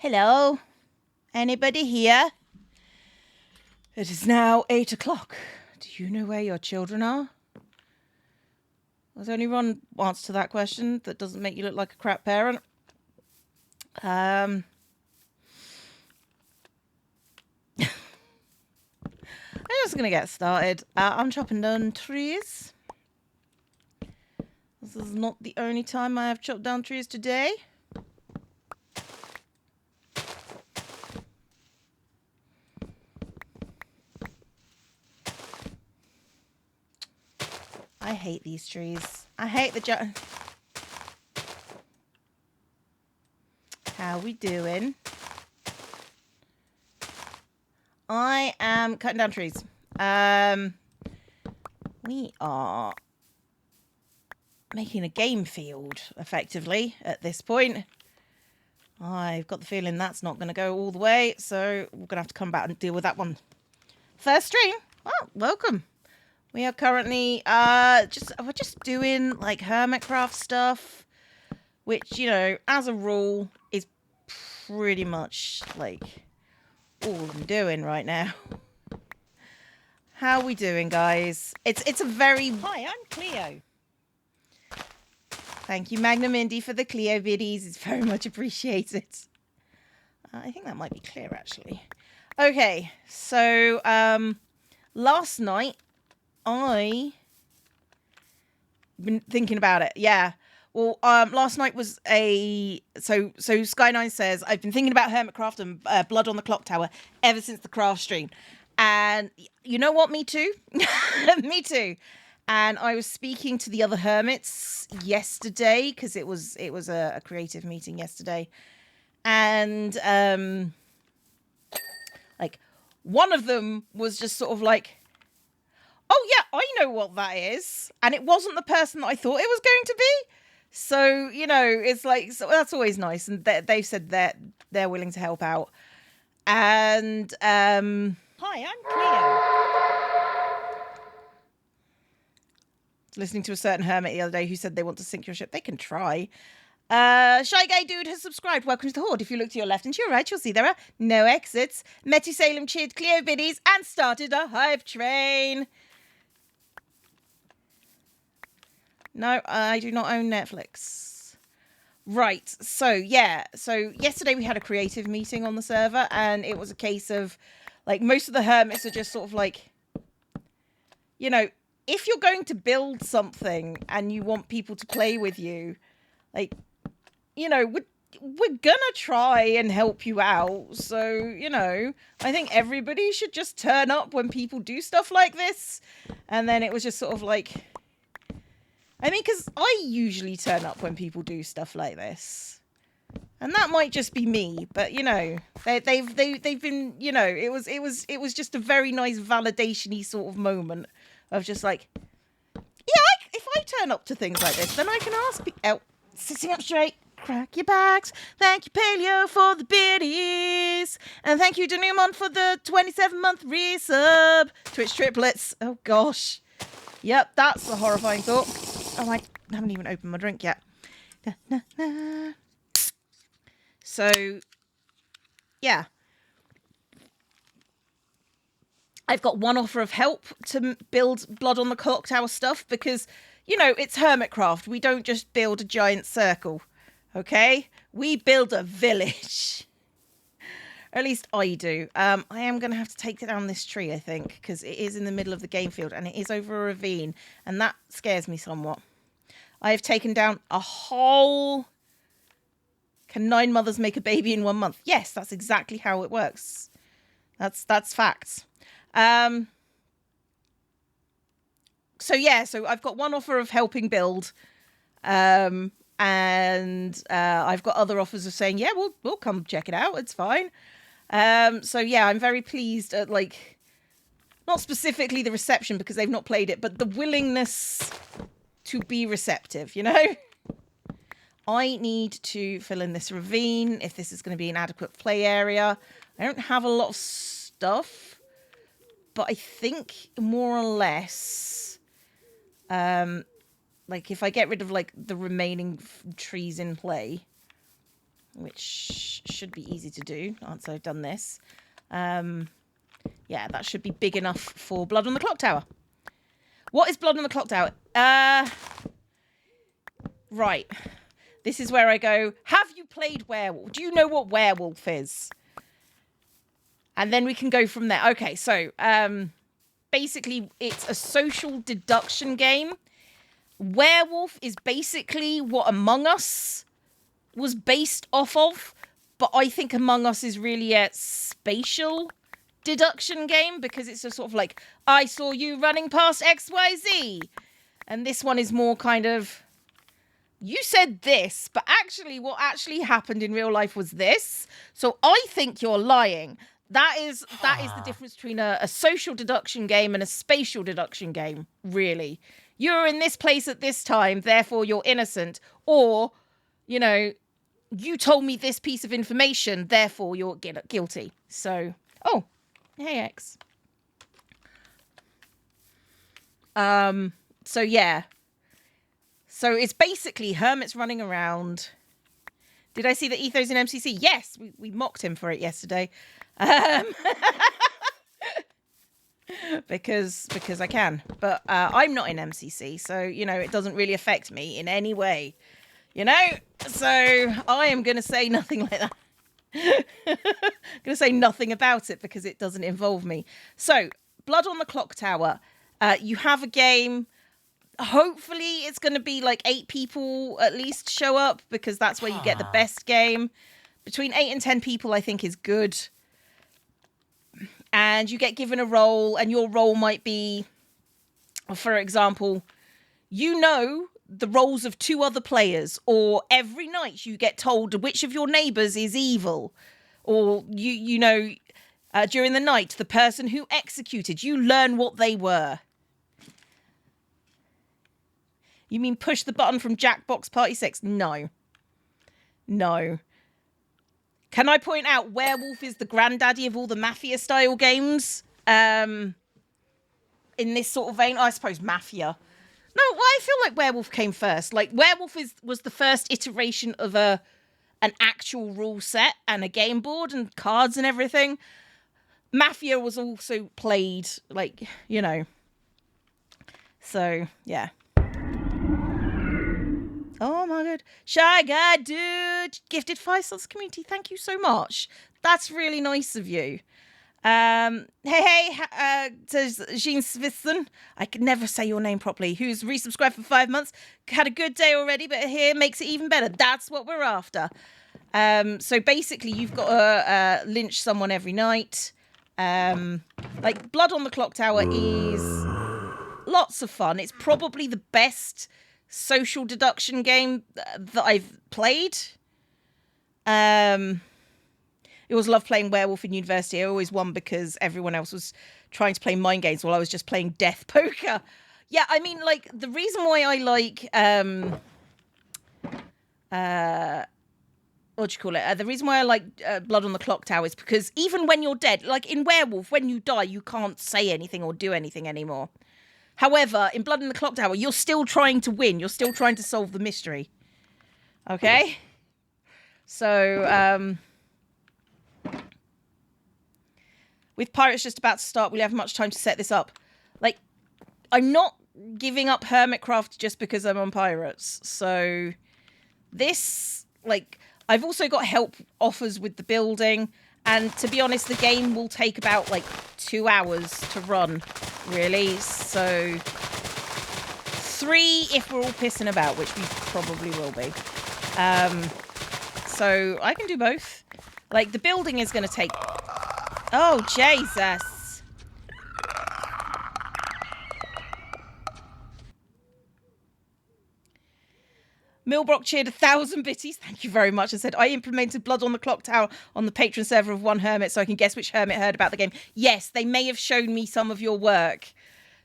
Hello? Anybody here? It is now 8 o'clock. Do you know where your children are? There's only one answer to that question that doesn't make you look like a crap parent. I'm just going to get started. I'm chopping down trees. This is not the only time I have chopped down trees today. I hate these trees. I hate the How we doing? I am cutting down trees. We are making a game field, effectively, at this point. I've got the feeling that's not going to go all the way, so we're going to have to come back and deal with that one. First stream. Well, welcome. We are currently we're just doing like hermitcraft stuff, which, you know, as a rule is pretty much like all I'm doing right now. How are we doing, guys? It's a very... Hi, I'm Cleo. Thank you, Magnum Indy, for the Cleo biddies. It's very much appreciated. I think that might be clear, actually. Okay, so last night I been thinking about it. Yeah. Well, last night was so Sky9 says I've been thinking about Hermitcraft and Blood on the Clocktower ever since the craft stream, and you know what? Me too. Me too. And I was speaking to the other hermits yesterday because it was a creative meeting yesterday, and like one of them was just sort of like, oh yeah, I know what that is, and it wasn't the person that I thought it was going to be. So, you know, it's like, so that's always nice, and they've said that they're willing to help out. And Hi, I'm Cleo. Listening to a certain hermit the other day who said they want to sink your ship. They can try. Shy Guy Dude has subscribed. Welcome to the Horde. If you look to your left and to your right, you'll see there are no exits. Metu Salem cheered Cleo biddies and started a hive train. No, I do not own Netflix. Right, so yeah. So yesterday we had a creative meeting on the server, and it was a case of, like, most of the hermits are just sort of like, you know, if you're going to build something and you want people to play with you, like, you know, we're gonna try and help you out. So, you know, I think everybody should just turn up when people do stuff like this. And then it was just sort of like, I mean, because I usually turn up when people do stuff like this, and that might just be me, but you know, they've been, you know, it was just a very nice validation-y sort of moment of just like, yeah, if I turn up to things like this, then I can ask people. Oh, sitting up straight, crack your backs. Thank you, Paleo, for the biddies, and thank you, Denumon, for the 27-month resub. Twitch triplets. Oh gosh, yep, that's the horrifying thought. Oh, I haven't even opened my drink yet. Na, na, na. So, yeah. I've got one offer of help to build Blood on the Clocktower stuff because, you know, it's Hermitcraft. We don't just build a giant circle, okay? We build a village. Or at least I do. I am going to have to take down this tree, I think, because it is in the middle of the game field and it is over a ravine, and that scares me somewhat. I have taken down a whole... Can 9 mothers make a baby in 1 month? Yes, that's exactly how it works. That's facts. So yeah, so I've got one offer of helping build, and I've got other offers of saying, yeah, we'll come check it out. It's fine. So yeah, I'm very pleased at, like, not specifically the reception because they've not played it, but the willingness to be receptive, you know? I need to fill in this ravine if this is going to be an adequate play area. I don't have a lot of stuff, but I think more or less, like, if I get rid of, like, the remaining trees in play, which should be easy to do once I've done this. Yeah, that should be big enough for Blood on the Clocktower. What is Blood on the Clocktower? Right. This is where I go, have you played Werewolf? Do you know what Werewolf is? And then we can go from there. Okay, so basically it's a social deduction game. Werewolf is basically what Among Us was based off of, but I think Among Us is really a spatial deduction game because it's a sort of like, I saw you running past XYZ. And this one is more kind of, you said this, but actually what actually happened in real life was this. So I think you're lying. That is the difference between a social deduction game and a spatial deduction game, really. You're in this place at this time, therefore you're innocent. Or, you know, you told me this piece of information, therefore you're guilty. So, oh, hey, X. So, yeah. So it's basically hermits running around. Did I see the ethos in MCC? Yes, we mocked him for it yesterday. Because I can. But I'm not in MCC, so, you know, it doesn't really affect me in any way. You know? So I am going to say nothing like that. I'm going to say nothing about it because it doesn't involve me. So, Blood on the Clocktower. You have a game. Hopefully it's going to be like 8 people at least show up because that's where you get the best game. Between 8 and 10 people, I think, is good. And you get given a role, and your role might be, for example, you know the roles of 2 other players, or every night you get told which of your neighbours is evil, or you know during the night the person who executed, you learn what they were. You mean push the button from Jackbox Party 6? No. Can I point out Werewolf is the granddaddy of all the Mafia-style games? In this sort of vein, I suppose Mafia. No, well, I feel like Werewolf came first. Like, Werewolf was the first iteration of an actual rule set and a game board and cards and everything. Mafia was also played, like, you know. So, yeah. Oh my god. Shy Guy Dude. Gifted 5 stars community. Thank you so much. That's really nice of you. Hey, says Jean Svitson. I can never say your name properly. Who's resubscribed for 5 months. Had a good day already, but here makes it even better. That's what we're after. So basically you've got to lynch someone every night. Like Blood on the Clocktower is lots of fun. It's probably the best social deduction game that I've played. It was love playing Werewolf in university. I always won because everyone else was trying to play mind games while I was just playing death poker. Yeah, I mean, like, the reason why I like what do you call it? The reason why I like Blood on the Clocktower is because even when you're dead, like in Werewolf, when you die, you can't say anything or do anything anymore. However, in Blood on the Clocktower, you're still trying to win. You're still trying to solve the mystery. Okay? So, with Pirates just about to start, we'll have much time to set this up. Like, I'm not giving up Hermitcraft just because I'm on Pirates. So, this, like, I've also got help offers with the building. And to be honest, the game will take about, like, 2 hours to run, really. So, 3 if we're all pissing about, which we probably will be. So, I can do both. Like, the building is going to take... Oh, Jesus. Milbrock cheered 1,000 bitties. Thank you very much. I said, I implemented Blood on the Clocktower on the patron server of One Hermit so I can guess which hermit heard about the game. Yes, they may have shown me some of your work.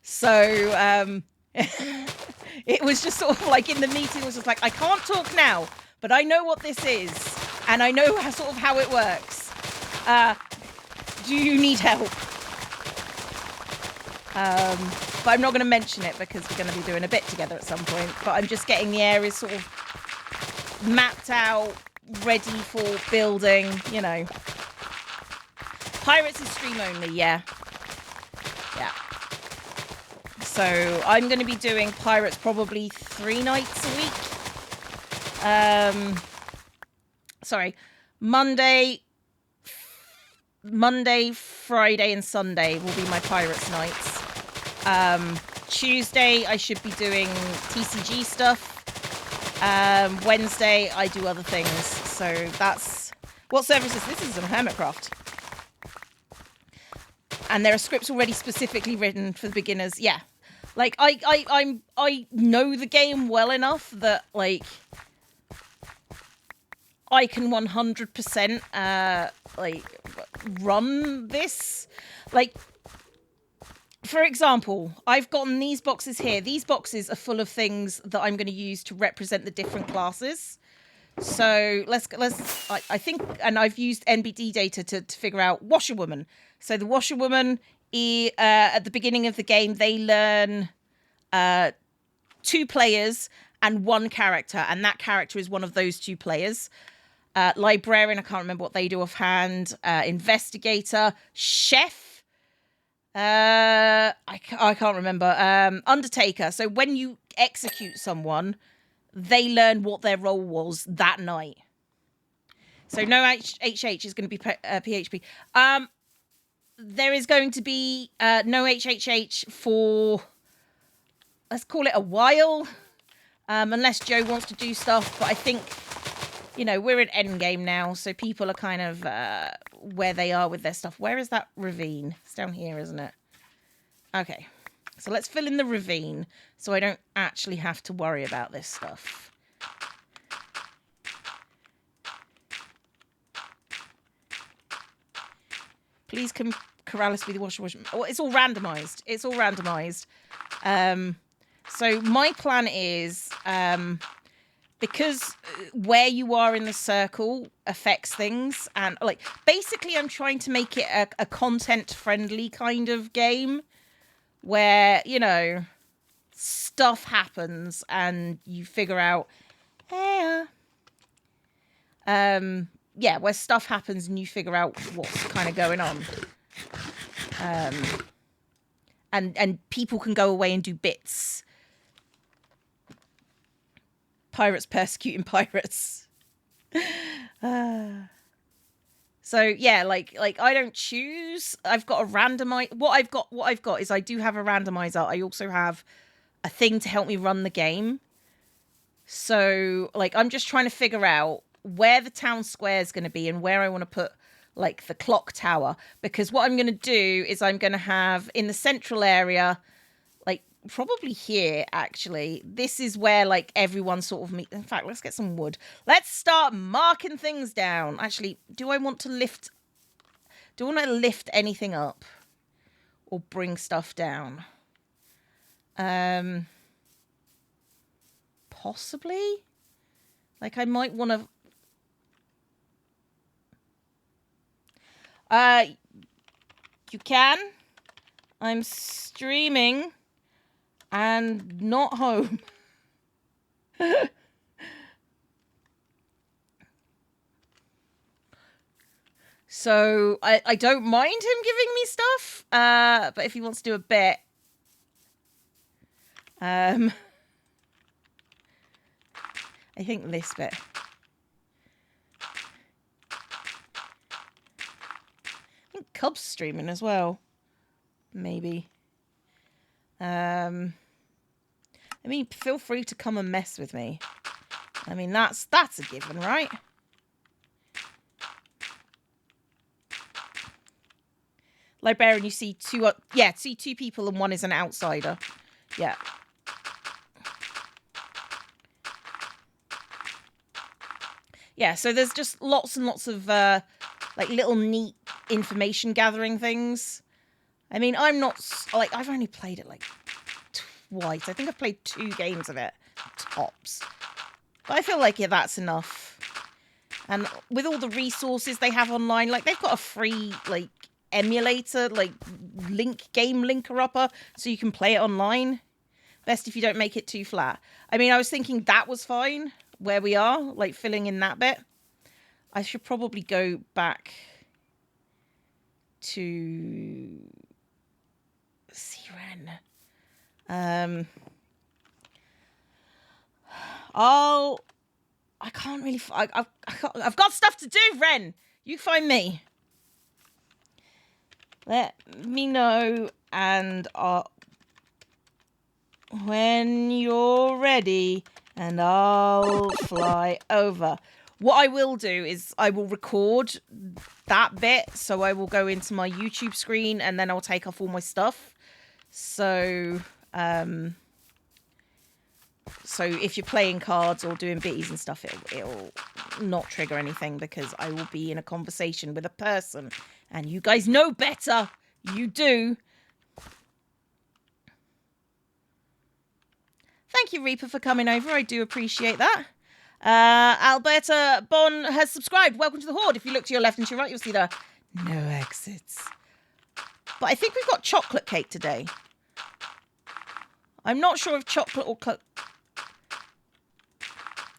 So, it was just sort of like in the meeting, it was just like, I can't talk now, but I know what this is. And I know how it works. Do you need help? But I'm not going to mention it because we're going to be doing a bit together at some point. But I'm just getting the areas sort of mapped out, ready for building, you know. Pirates is stream only, yeah. Yeah. So I'm going to be doing Pirates probably 3 nights a week. Sorry, Monday, Friday, and Sunday will be my Pirates nights. Tuesday, I should be doing TCG stuff. Wednesday, I do other things. So that's... What service is this? This is on Hermitcraft. And there are scripts already specifically written for the beginners. Yeah. Like, I know the game well enough that, like, I can 100% like run this. Like, for example, I've gotten these boxes here. These boxes are full of things that I'm going to use to represent the different classes. So let's I think, and I've used NBD data to figure out washerwoman. So the washerwoman, at the beginning of the game, they learn 2 players and 1 character, and that character is one of those 2 players. Librarian, I can't remember what they do offhand. Investigator, chef, I can't remember. Undertaker. So when you execute someone, they learn what their role was that night. So no HH is going to be PHP. There is going to be no HHH for, let's call it a while, unless Joe wants to do stuff. But I think, you know, we're in endgame now, so people are kind of where they are with their stuff. Where is that ravine? It's down here, isn't it? Okay. So let's fill in the ravine so I don't actually have to worry about this stuff. Please corral us with the washer. Oh, it's all randomized. It's all randomized. So my plan is, because where you are in the circle affects things. And, like, basically I'm trying to make it a content-friendly kind of game where, you know, stuff happens and you figure out, yeah, where stuff happens and you figure out what's kind of going on. And people can go away and do bits. Pirates persecuting pirates. So yeah, like I don't choose. I've got a randomizer. What I've got is I do have a randomizer. I also have a thing to help me run the game. So, like, I'm just trying to figure out where the town square is going to be and where I want to put, like, the clock tower. Because what I'm going to do is I'm going to have in the central area, like, probably here, actually. This is where, like, everyone sort of meet. In fact, let's get some wood. Let's start marking things down. Actually, do I want to lift anything up or bring stuff down? Possibly. Like, I might want to. You can. I'm streaming and not home. So I don't mind him giving me stuff. But if he wants to do a bit, I think this bit. I think Cub's streaming as well. Maybe. I mean, feel free to come and mess with me. I mean, that's a given, right? Librarian, you see two people and one is an outsider. Yeah. Yeah, so there's just lots and lots of, like, little neat information gathering things. I mean, I'm not, like, I've only played it, like, twice. I think I've played 2 games of it, tops. But I feel like, yeah, that's enough. And with all the resources they have online, like, they've got a free, like, emulator, like, game linker upper, so you can play it online. Best if you don't make it too flat. I mean, I was thinking that was fine, where we are, like, filling in that bit. I should probably go back to Siren. I can't really. I've got stuff to do, Ren. You find me. Let me know, and when you're ready, and I'll fly over. What I will do is I will record that bit, so I will go into my YouTube screen, and then I'll take off all my stuff. So, so if you're playing cards or doing bitties and stuff, it'll not trigger anything because I will be in a conversation with a person, and you guys know better. You do. Thank you, Reaper, for coming over. I do appreciate that. Alberta Bon has subscribed. Welcome to the Horde. If you look to your left and to your right, you'll see there are no exits. But I think we've got chocolate cake today. I'm not sure if chocolate or...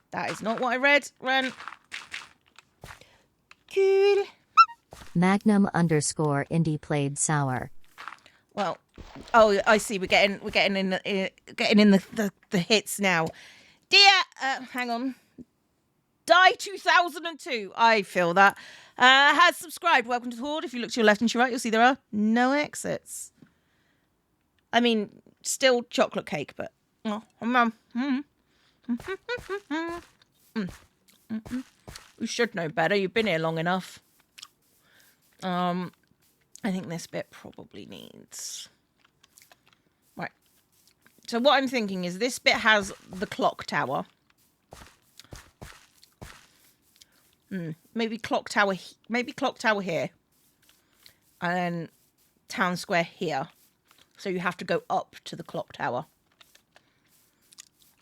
That is not what I read, Ren. Cool. Magnum _ indie played sour. Well, oh, I see. We're getting in the hits now. Dear, hang on. Die 2002. I feel that. Has subscribed. Welcome to the Horde. If you look to your left and to your right, you'll see there are no exits. I mean, still chocolate cake, but you should know better. You've been here long enough. I think this bit probably needs... Right. So what I'm thinking is this bit has the clock tower. Maybe clock tower here. And then town square here. So you have to go up to the clock tower.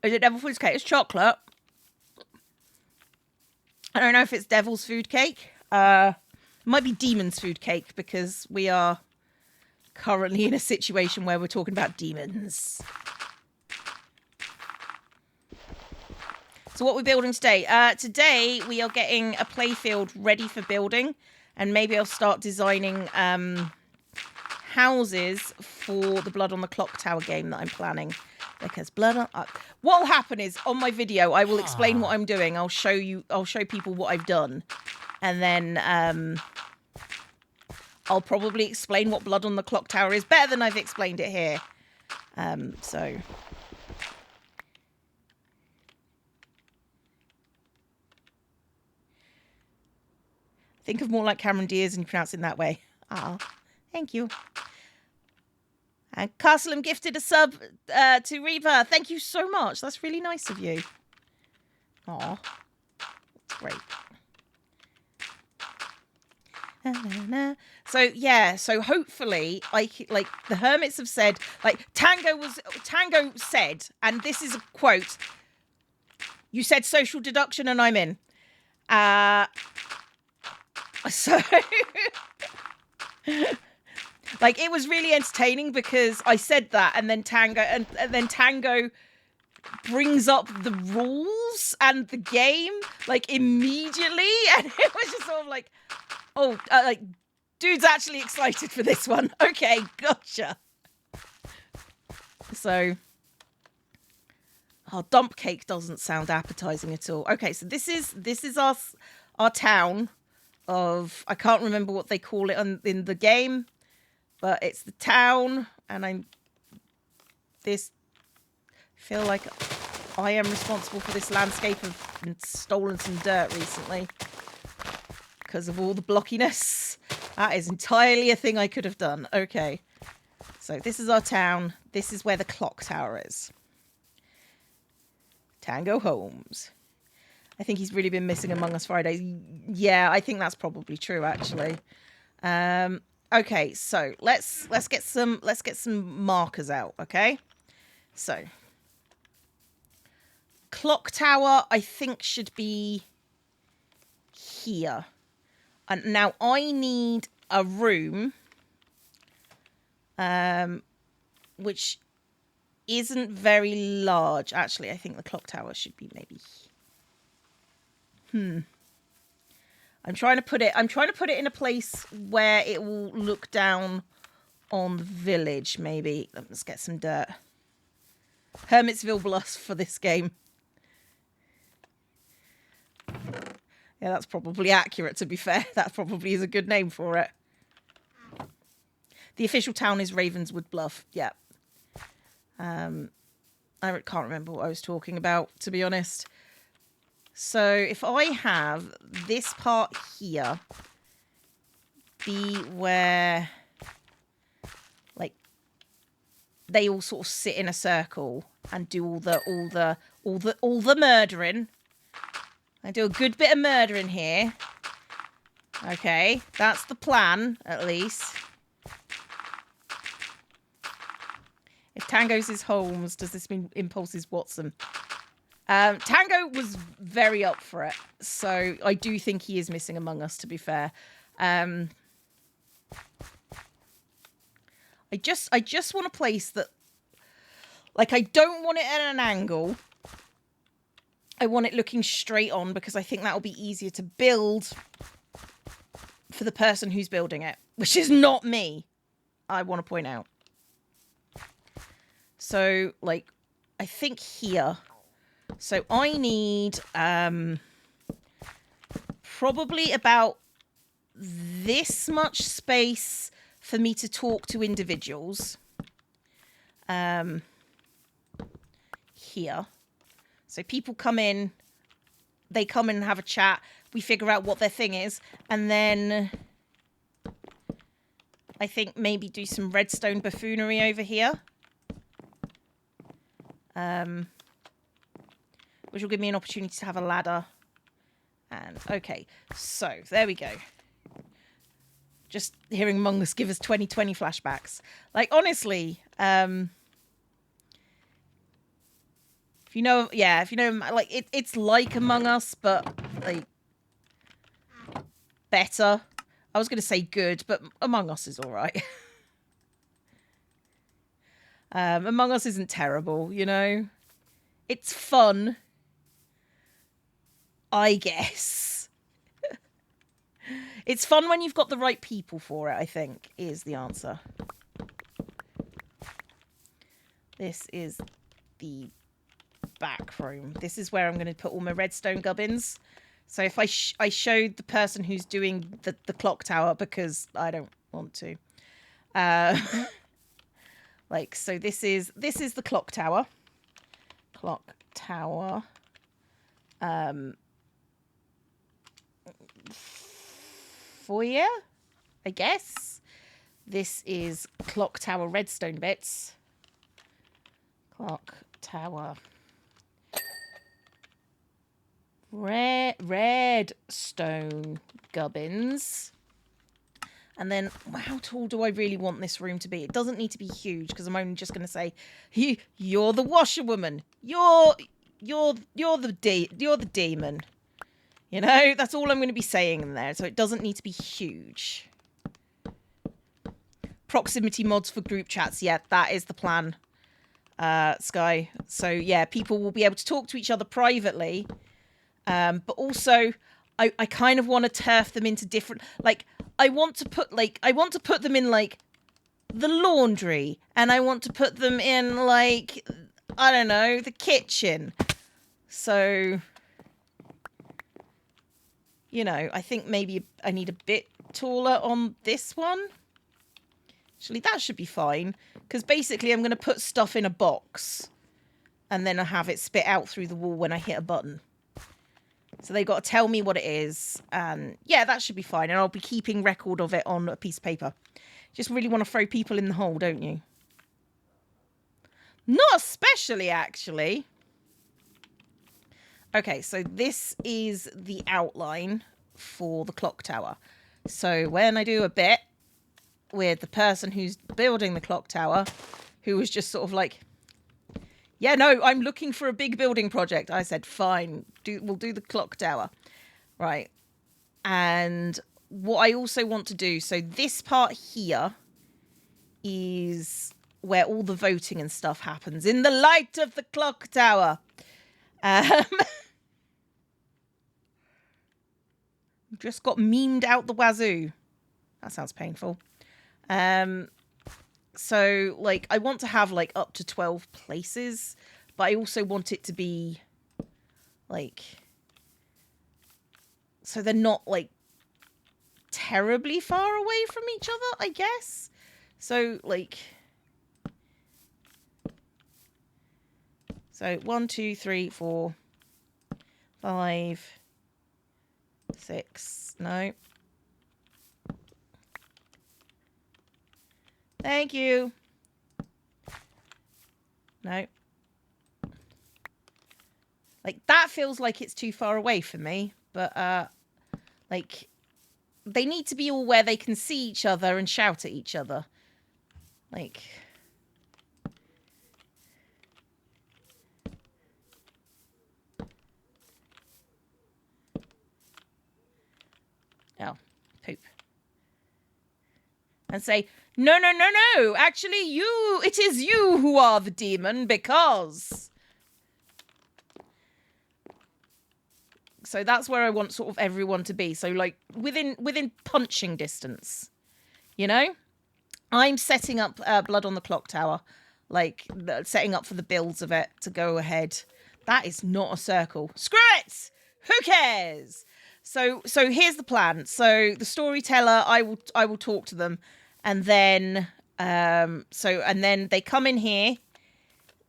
Is it devil food cake? It's chocolate. I don't know if it's devil's food cake. It might be demon's food cake because we are currently in a situation where we're talking about demons. So what we're building today? Today we are getting a playfield ready for building, and maybe I'll start designing houses for the Blood on the Clock Tower game that I'm planning. Because what will happen is on my video I will explain what I'm doing. I'll show people what I've done, and then I'll probably explain what Blood on the Clock Tower is better than I've explained it here. So think of more like Cameron Diaz and you pronounce it that way. Ah, thank you. And Castleham gifted a sub to Reaper. Thank you so much. That's really nice of you. Aw, that's great. So yeah, so hopefully, like the hermits have said, like Tango said, and this is a quote. You said social deduction, and I'm in. So. Like, it was really entertaining because I said that, and then Tango brings up the rules and the game, like, immediately, and it was just sort of like, oh, like, dude's actually excited for this one. Okay, gotcha. So, oh, dump cake doesn't sound appetizing at all. Okay, so this is our town of, I can't remember what they call it in the game. But it's the town, and I feel like I am responsible for this landscape. I've stolen some dirt recently because of all the blockiness. That is entirely a thing I could have done. Okay, so this is our town. This is where the clock tower is. Tango Holmes. I think he's really been missing Among Us Fridays. Yeah, I think that's probably true, actually. Okay, so let's get some markers out, okay? So clock tower I think should be here. And now I need a room which isn't very large. Actually, I think the clock tower should be maybe I'm trying to put it in a place where it will look down on the village, maybe. Let's get some dirt. Hermitsville Bluffs for this game. Yeah, that's probably accurate, to be fair. That probably is a good name for it. The official town is Ravenswood Bluff. Yeah. I can't remember what I was talking about, to be honest. So if I have this part here be where, like, they all sort of sit in a circle and do all the murdering. I do a good bit of murdering here. Okay, that's the plan, at least. If Tango's is Holmes, does this mean Impulse is Watson? Tango was very up for it, so I do think he is missing Among Us, to be fair. I just want a place that, like, I don't want it at an angle. I want it looking straight on because I think that'll be easier to build for the person who's building it, which is not me, I want to point out. So, like, I think here. So I need probably about this much space for me to talk to individuals. Here. So people come in, they come in and have a chat, we figure out what their thing is, and then I think maybe do some redstone buffoonery over here. Which will give me an opportunity to have a ladder. And, okay, so, there we go. Just hearing Among Us give us 2020 flashbacks. Like, honestly, if you know, like, it's like Among Us, but, like, better. I was going to say good, but Among Us is alright. Among Us isn't terrible, you know? It's fun. I guess. It's fun when you've got the right people for it, I think, is the answer. This is the back room. This is where I'm going to put all my redstone gubbins. So if I showed the person who's doing the clock tower, because I don't want to. Like, so this is the clock tower. Clock tower. Foyer, I guess. This is clock tower redstone bits. Clock tower. Redstone gubbins. And then, how tall do I really want this room to be? It doesn't need to be huge because I'm only just going to say, "You're the washerwoman. You're the demon." You know, that's all I'm going to be saying in there. So it doesn't need to be huge. Proximity mods for group chats. Yeah, that is the plan, Sky. So yeah, people will be able to talk to each other privately. But also, I kind of want to turf them into different, like, I want to put them in, like, the laundry, and I want to put them in, like, I don't know, the kitchen. So, you know, I think maybe I need a bit taller on this one. Actually, that should be fine, because basically I'm going to put stuff in a box, and then I have it spit out through the wall when I hit a button. So they've got to tell me what it is. And yeah, that should be fine. And I'll be keeping record of it on a piece of paper. Just really want to throw people in the hole, don't you? Not especially, actually. Okay, so this is the outline for the clock tower. So when I do a bit with the person who's building the clock tower, who was just sort of like, yeah, no, I'm looking for a big building project. I said, fine, we'll do the clock tower. Right. And what I also want to do, so this part here is where all the voting and stuff happens in the light of the clock tower. Just got memed out the wazoo. That sounds painful. So, like, I want to have, like, up to 12 places, but I also want it to be, like, so they're not, like, terribly far away from each other, I guess. So, like, so 1, 2, 3, 4, 5, 6, no. Thank you. No. Like, that feels like it's too far away for me, but, like, they need to be all where they can see each other and shout at each other. Like, oh, poop. And say, no, no, no, no, actually it is you who are the demon, because... So that's where I want sort of everyone to be. So, like, within punching distance, you know? I'm setting up Blood on the Clocktower, like, setting up for the builds of it to go ahead. That is not a circle. Screw it! Who cares? So here's the plan. So the storyteller, I will talk to them, and then and then they come in here.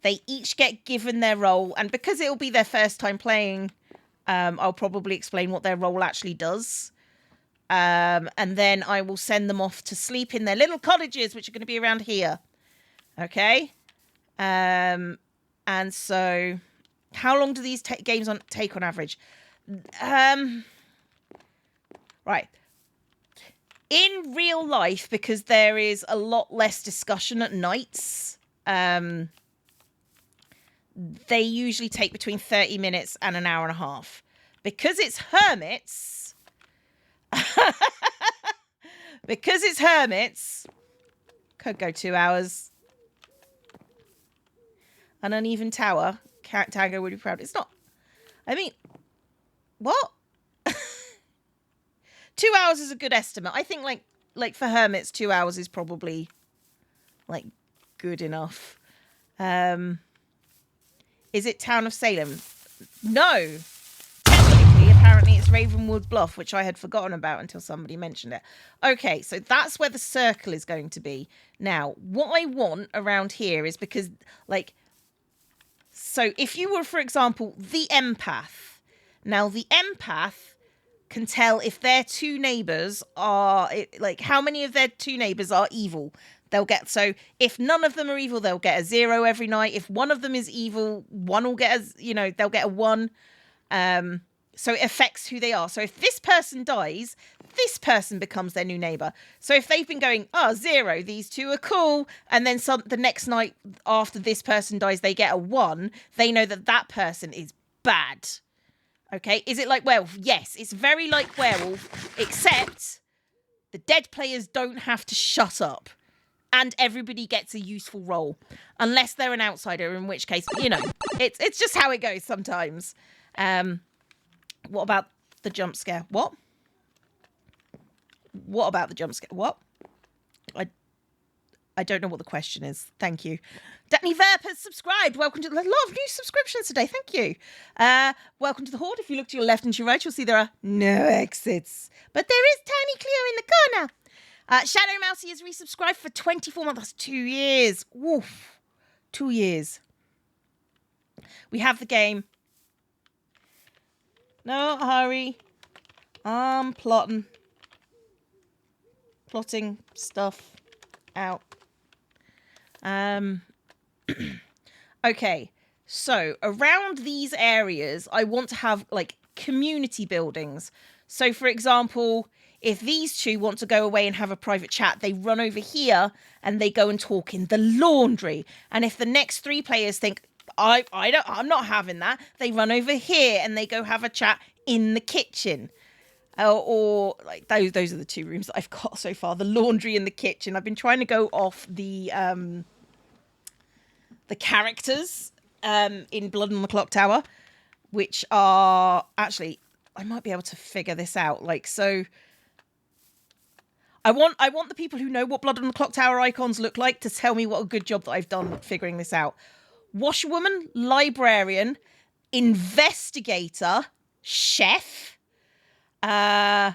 They each get given their role, and because it'll be their first time playing, I'll probably explain what their role actually does. And then I will send them off to sleep in their little cottages, which are going to be around here. Okay? And so, how long do these games take on average? Right. In real life, because there is a lot less discussion at nights, they usually take between 30 minutes and an hour and a half. Because it's hermits... because it's hermits... Could go 2 hours. An uneven tower. Tango would be proud. It's not... I mean... What? 2 hours is a good estimate. I think, like for hermits, 2 hours is probably, like, good enough. Is it Town of Salem? No. Technically, apparently it's Ravenwood Bluff, which I had forgotten about until somebody mentioned it. Okay, so that's where the circle is going to be. Now, what I want around here is because, like... So, if you were, for example, the empath. Now, the empath can tell if their two neighbours are... Like, how many of their two neighbours are evil. They'll get... So, if none of them are evil, they'll get a 0 every night. If one of them is evil, one will get a... You know, they'll get a 1. So it affects who they are. So if this person dies, this person becomes their new neighbour. So if they've been going, 0, these two are cool, and then the next night after this person dies, they get a 1, they know that that person is bad. Okay? Is it like werewolf? Yes, it's very like werewolf, except the dead players don't have to shut up. And everybody gets a useful role. Unless they're an outsider, in which case, you know, it's just how it goes sometimes. What about the jump scare? What? What about the jump scare? What? I don't know what the question is. Thank you. Danny Verp has subscribed. Welcome to a lot of new subscriptions today. Thank you. Welcome to the Horde. If you look to your left and to your right, you'll see there are no exits. But there is Tiny Cleo in the corner. Shadow Mousy has resubscribed for 24 months. That's 2 years. Woof. 2 years. We have the game. No hurry. I'm plotting stuff out. Okay. So around these areas, I want to have like community buildings. So for example, if these two want to go away and have a private chat, they run over here and they go and talk in the laundry. And if the next 3 players think, I'm not having that, they run over here and they go have a chat in the kitchen. Or like those are the 2 rooms that I've got so far, the laundry and the kitchen. I've been trying to go off the characters in Blood on the Clocktower, which are actually I might be able to figure this out. Like, so I want the people who know what Blood on the Clocktower icons look like to tell me what a good job that I've done figuring this out. Washerwoman, librarian, investigator, chef, empath.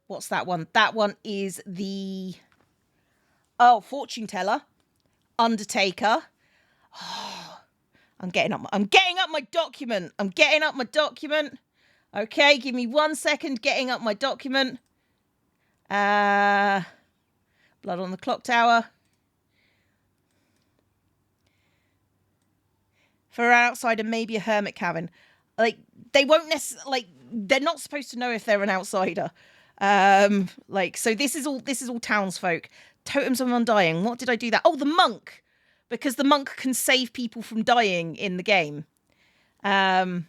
What's that one? That one is the fortune teller, undertaker. Oh, I'm getting up my document. Okay, give me 1 second getting up my document. Blood on the Clocktower. For an outsider, maybe a hermit cabin. Like, they won't necessarily, like, they're not supposed to know if they're an outsider. So this is all townsfolk. Totems of undying. What did I do that? Oh, the monk. Because the monk can save people from dying in the game. I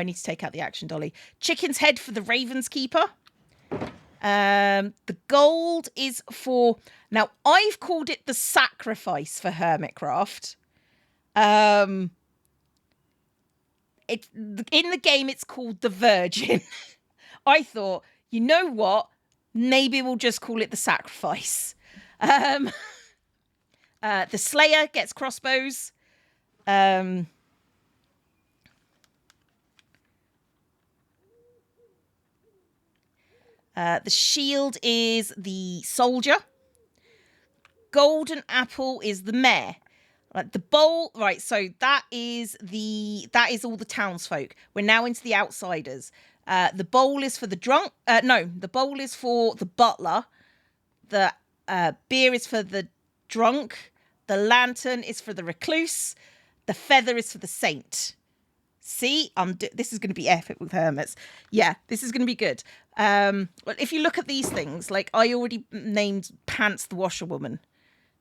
need to take out the action dolly. Chicken's head for the Raven's Keeper. The gold is for... Now, I've called it the sacrifice for Hermitcraft. In the game, it's called the Virgin. I thought, you know what? Maybe we'll just call it the sacrifice. The Slayer gets crossbows. The shield is the soldier. Golden apple is the mayor. Right, the bowl, right, so that is all the townsfolk. We're now into the outsiders. The bowl is for the drunk. The bowl is for the butler. The beer is for the drunk. The lantern is for the recluse. The feather is for the saint. See, this is going to be epic with hermits. Yeah, this is going to be good. If you look at these things, like I already named Pants the washerwoman.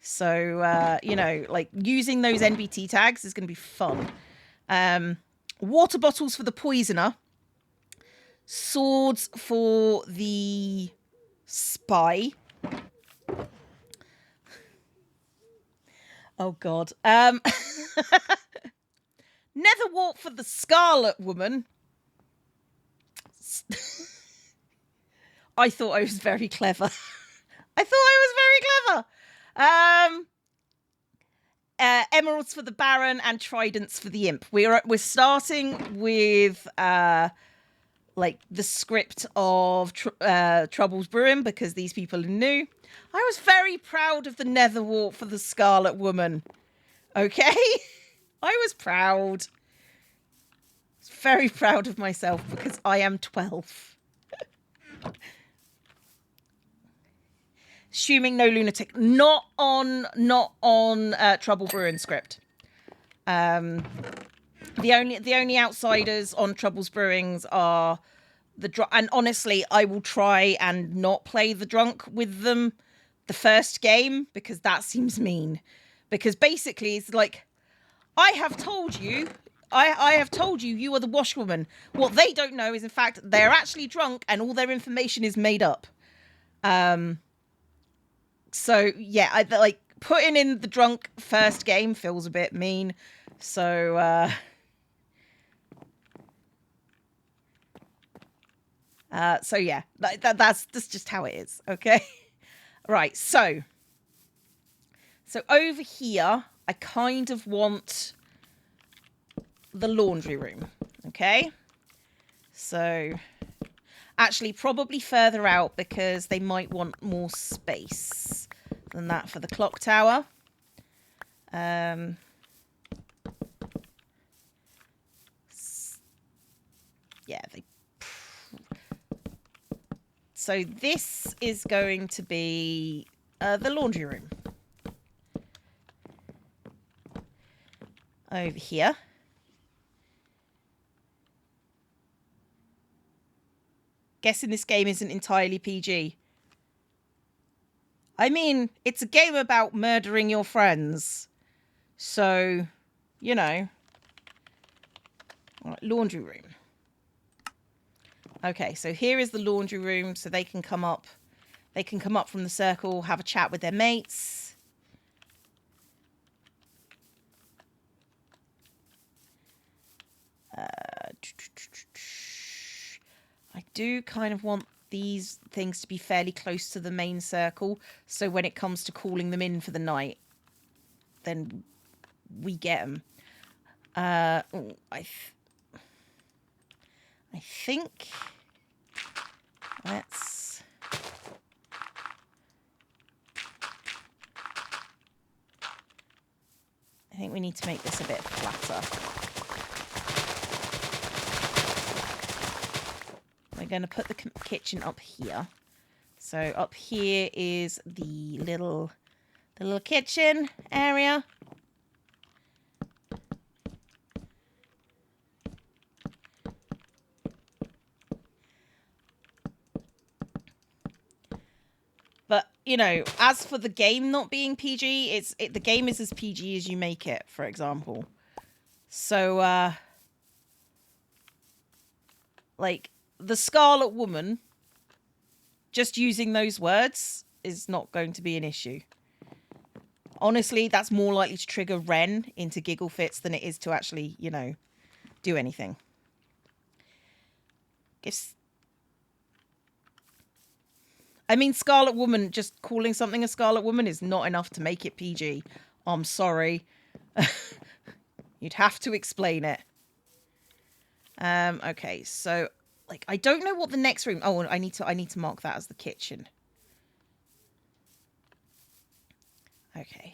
So, like using those NBT tags is going to be fun. Water bottles for the poisoner. Swords for the spy. Oh, God. Netherwart for the Scarlet Woman. I thought I was very clever. Emeralds for the Baron and Tridents for the Imp. We're starting with the script of Troubles Brewing because these people are new. I was very proud of the Netherwart for the Scarlet Woman. Okay? I was proud. Very proud of myself because I am 12. Assuming no lunatic. Not on Trouble Brewing script. The only outsiders on Troubles Brewings are and honestly, I will try and not play the drunk with them the first game because that seems mean. Because basically it's like, I have told you you are the washwoman. What they don't know is in fact they're actually drunk and all their information is made up. So yeah, putting in the drunk first game feels a bit mean. So yeah, that's just how it is. Okay. Right. So over here, I kind of want the laundry room. Okay. So actually probably further out because they might want more space than that for the clock tower. So this is going to be the laundry room. Over here. Guessing this game isn't entirely PG. I mean, it's a game about murdering your friends. So, you know. All right, laundry room. Okay, so here is the laundry room. So they can come up. They can come up from the circle, have a chat with their mates. I do kind of want these things to be fairly close to the main circle, so when it comes to calling them in for the night, then we get them. I think let's. I think we need to make this a bit flatter. We're going to put the kitchen up here. So up here is the little kitchen area. But, you know, as for the game not being PG, the game is as PG as you make it, for example. So, like, the Scarlet Woman, just using those words is not going to be an issue. Honestly, that's more likely to trigger Ren into giggle fits than it is to actually, you know, do anything. I mean, Scarlet Woman, just calling something a Scarlet Woman is not enough to make it PG. I'm sorry. You'd have to explain it. Okay, so, like, I don't know what the next room... Oh, I need to mark that as the kitchen. Okay.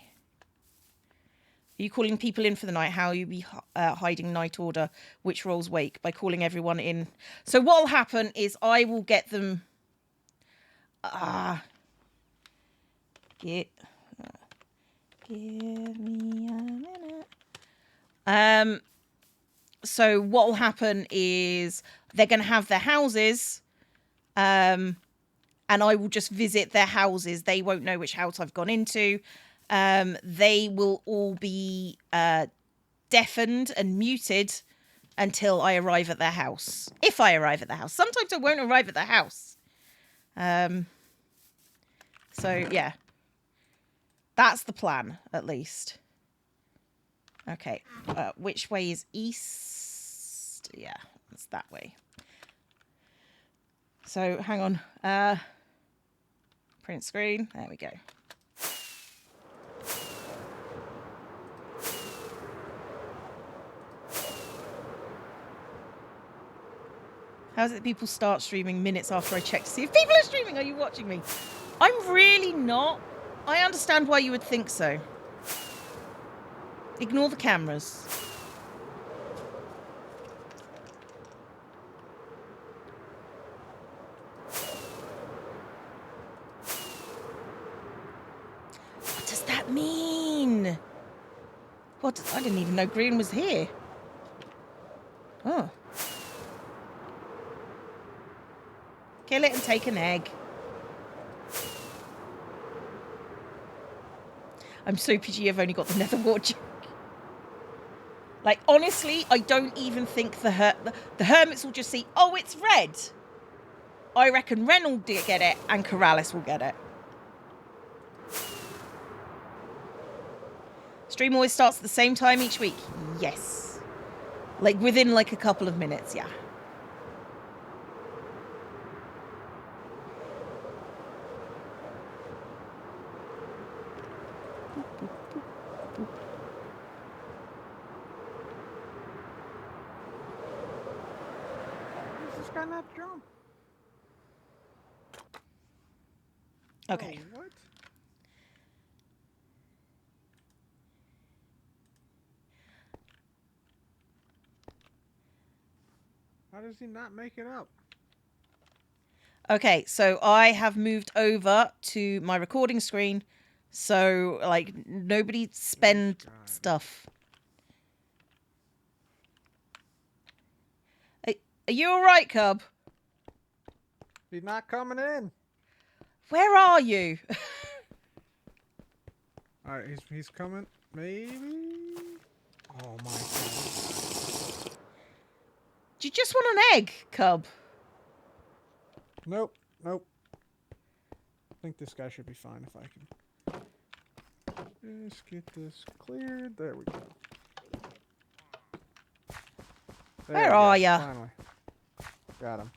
Are you calling people in for the night? How will you be hiding night order? Which roles wake? By calling everyone in. So what'll happen is I will get them... Give me a minute. So what'll happen is they're going to have their houses, and I will just visit their houses. They won't know which house I've gone into. They will all be deafened and muted until I arrive at their house. If I arrive at the house. Sometimes I won't arrive at the house. So, yeah. That's the plan, at least. Okay. Which way is east? Yeah, it's that way. So, hang on. Print screen. There we go. How is it that people start streaming minutes after I check to see if people are streaming? Are you watching me? I'm really not. I understand why you would think so. Ignore the cameras. What does that mean? I didn't even know Green was here. Oh. Kill it and take an egg. I'm so PG, I've only got the nether wart joke. Like, honestly, I don't even think the hermits will just see, oh, it's red. I reckon Ren will get it and Corrales will get it. Stream always starts at the same time each week. Yes. Like, within, like, a couple of minutes, yeah. Guy not jump? Okay. Oh, what? How does he not make it up? Okay, so I have moved over to my recording screen, so, like, nobody spend stuff. Are you alright, Cub? He's not coming in. Where are you? Alright, he's coming. Maybe? Oh my god. Do you just want an egg, Cub? Nope. Nope. I think this guy should be fine if I can just get this cleared. There we go. There Where we go, are ya? Finally. Got him.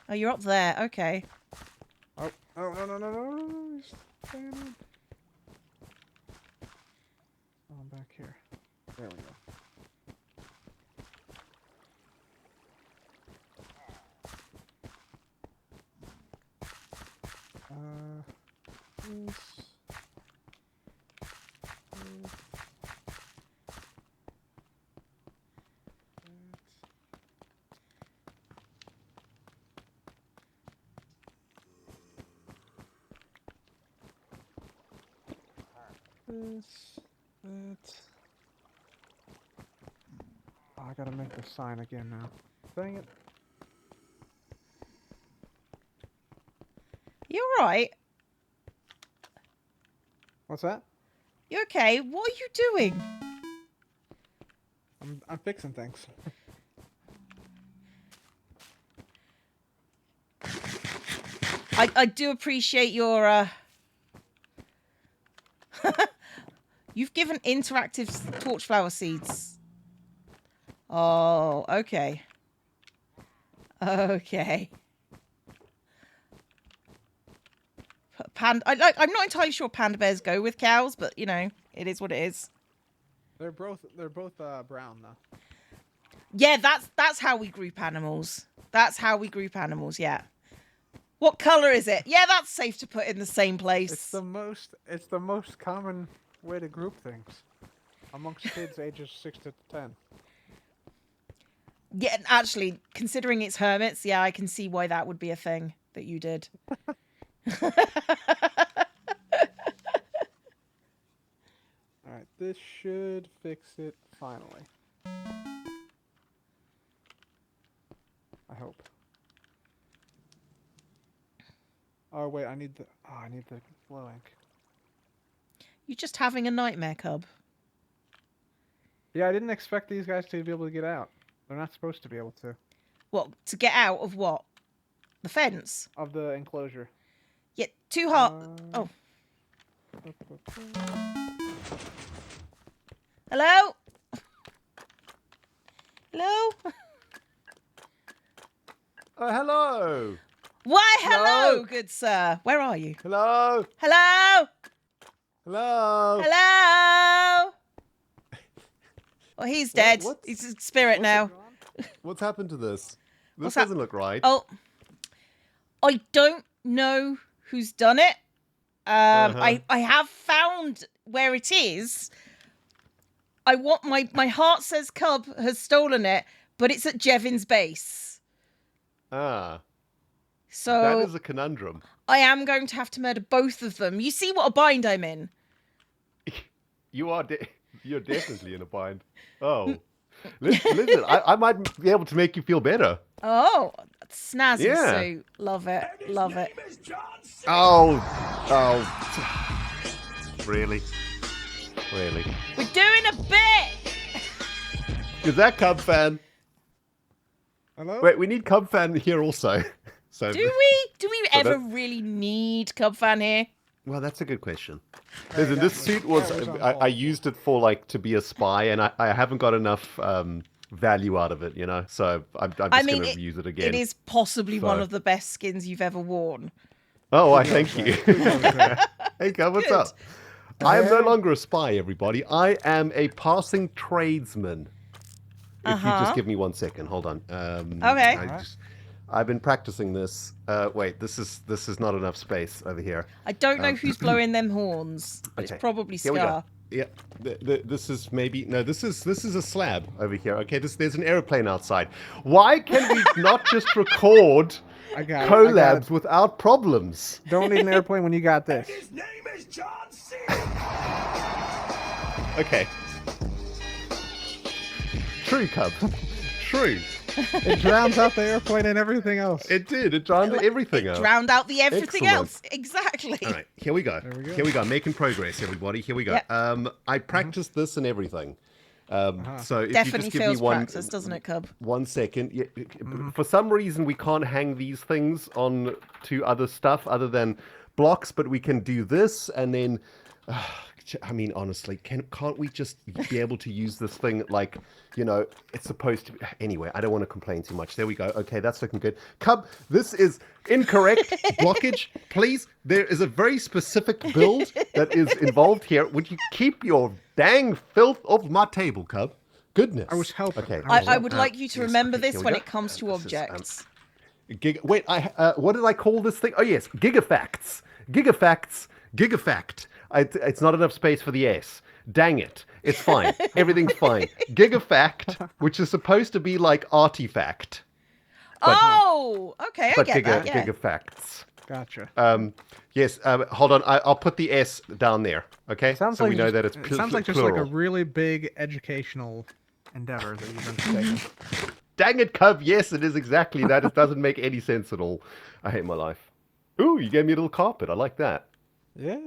Oh, you're up there. Okay. Oh, no. He's staying up. Oh, I'm back here. There we go. This. This, that. Oh, I gotta make the sign again now. Dang it. You all right? What's that? You okay? What are you doing? I'm fixing things. I do appreciate your You've given interactive torchflower seeds. Oh, okay. Okay. I'm not entirely sure panda bears go with cows, but you know, it is what it is. They're both brown though. Yeah, that's how we group animals. That's how we group animals, yeah. What color is it? Yeah, that's safe to put in the same place. It's the most common way to group things amongst kids ages 6 to 10. Yeah, actually, considering it's hermits, yeah, I can see why that would be a thing that you did. Alright, this should fix it finally. I hope. Oh wait, I need the glow ink. You're just having a nightmare, cub. Yeah, I didn't expect these guys to be able to get out. They're not supposed to be able to. What, to get out of what? The fence? Of the enclosure. Yeah, too hard. Oh. Hello? Hello? Oh, hello. Why, hello, Hello? good sir. Where are you? Hello. Hello? Hello. Hello? Well, he's dead. what's- He's a spirit now. What's happened to this? This What's hap- doesn't look right. Oh, I don't know who's done it. I have found where it is. I want my heart says Cub has stolen it, but it's at Jevin's base. Ah, So that is a conundrum. I am going to have to murder both of them. You see what a bind I'm in. You're definitely in a bind. Oh, listen, I might be able to make you feel better. Oh, snazzy Yeah. suit. Love it. Love it. Oh, really? We're doing a bit. Is that Cubfan? Hello? Wait, we need Cubfan here also. So, Do we So ever that- really need Cubfan here? well, that's a good question. Hey, Listen, that this was- suit was that was on I hold. used it for like to be a spy, and I haven't got enough value out of it, you know. So I'm just I mean, gonna use it again. It is possibly one So- of the best skins you've ever worn. Oh, I thank you. Okay. Hey, Cub, what's Good. up? I am no Hey. longer a spy, everybody. I am a passing tradesman. If you just give me 1 second, hold on. Okay. I've been practicing this. Wait, this is not enough space over here. I don't know who's blowing them horns, but Okay, it's probably here we go. Scar. Yeah, this is maybe no. This is a slab over here. Okay, there's an airplane outside. Why can we not just record I got it. collabs without problems? Don't need an airplane when you got this. Okay. True, Cub. True. It drowns out the airplane and everything else. It did. It drowned everything out. Drowned out the everything Excellent. else. Exactly. All right, here we go. There we go. Here we go. Making progress, everybody. Here we go. Yep. I practiced this and everything. So if Definitely you just give feels me one, practice, doesn't it, Cub? 1 second. Yeah, for some reason, we can't hang these things on to other stuff other than blocks, but we can do this and then. I mean, honestly, can't we just be able to use this thing like, you know, it's supposed to be... Anyway, I don't want to complain too much. There we go. Okay, that's looking good. Cub, this is incorrect. Blockage, please. There is a very specific build that is involved here. Would you keep your dang filth off my table, Cub? Goodness. I was helping. Okay. I would like you to yes, remember okay, here this we when go. it comes to This is, objects. Wait, what did I call this thing? Oh, yes, Gigafacts. Gigafact. It's not enough space for the S. Dang it. It's fine. Everything's fine. Gigafact, which is supposed to be like artifact. But, Okay, I but get that. Yeah. Gigafacts. Gotcha. Yes, hold on. I'll put the S down there, okay? Sounds so like we know just- that it's It sounds like just plural. like a really big educational endeavor that you've undertaken. Dang it, Cub. Yes, it is exactly that. It doesn't make any sense at all. I hate my life. Ooh, you gave me a little carpet. I like that. Yeah.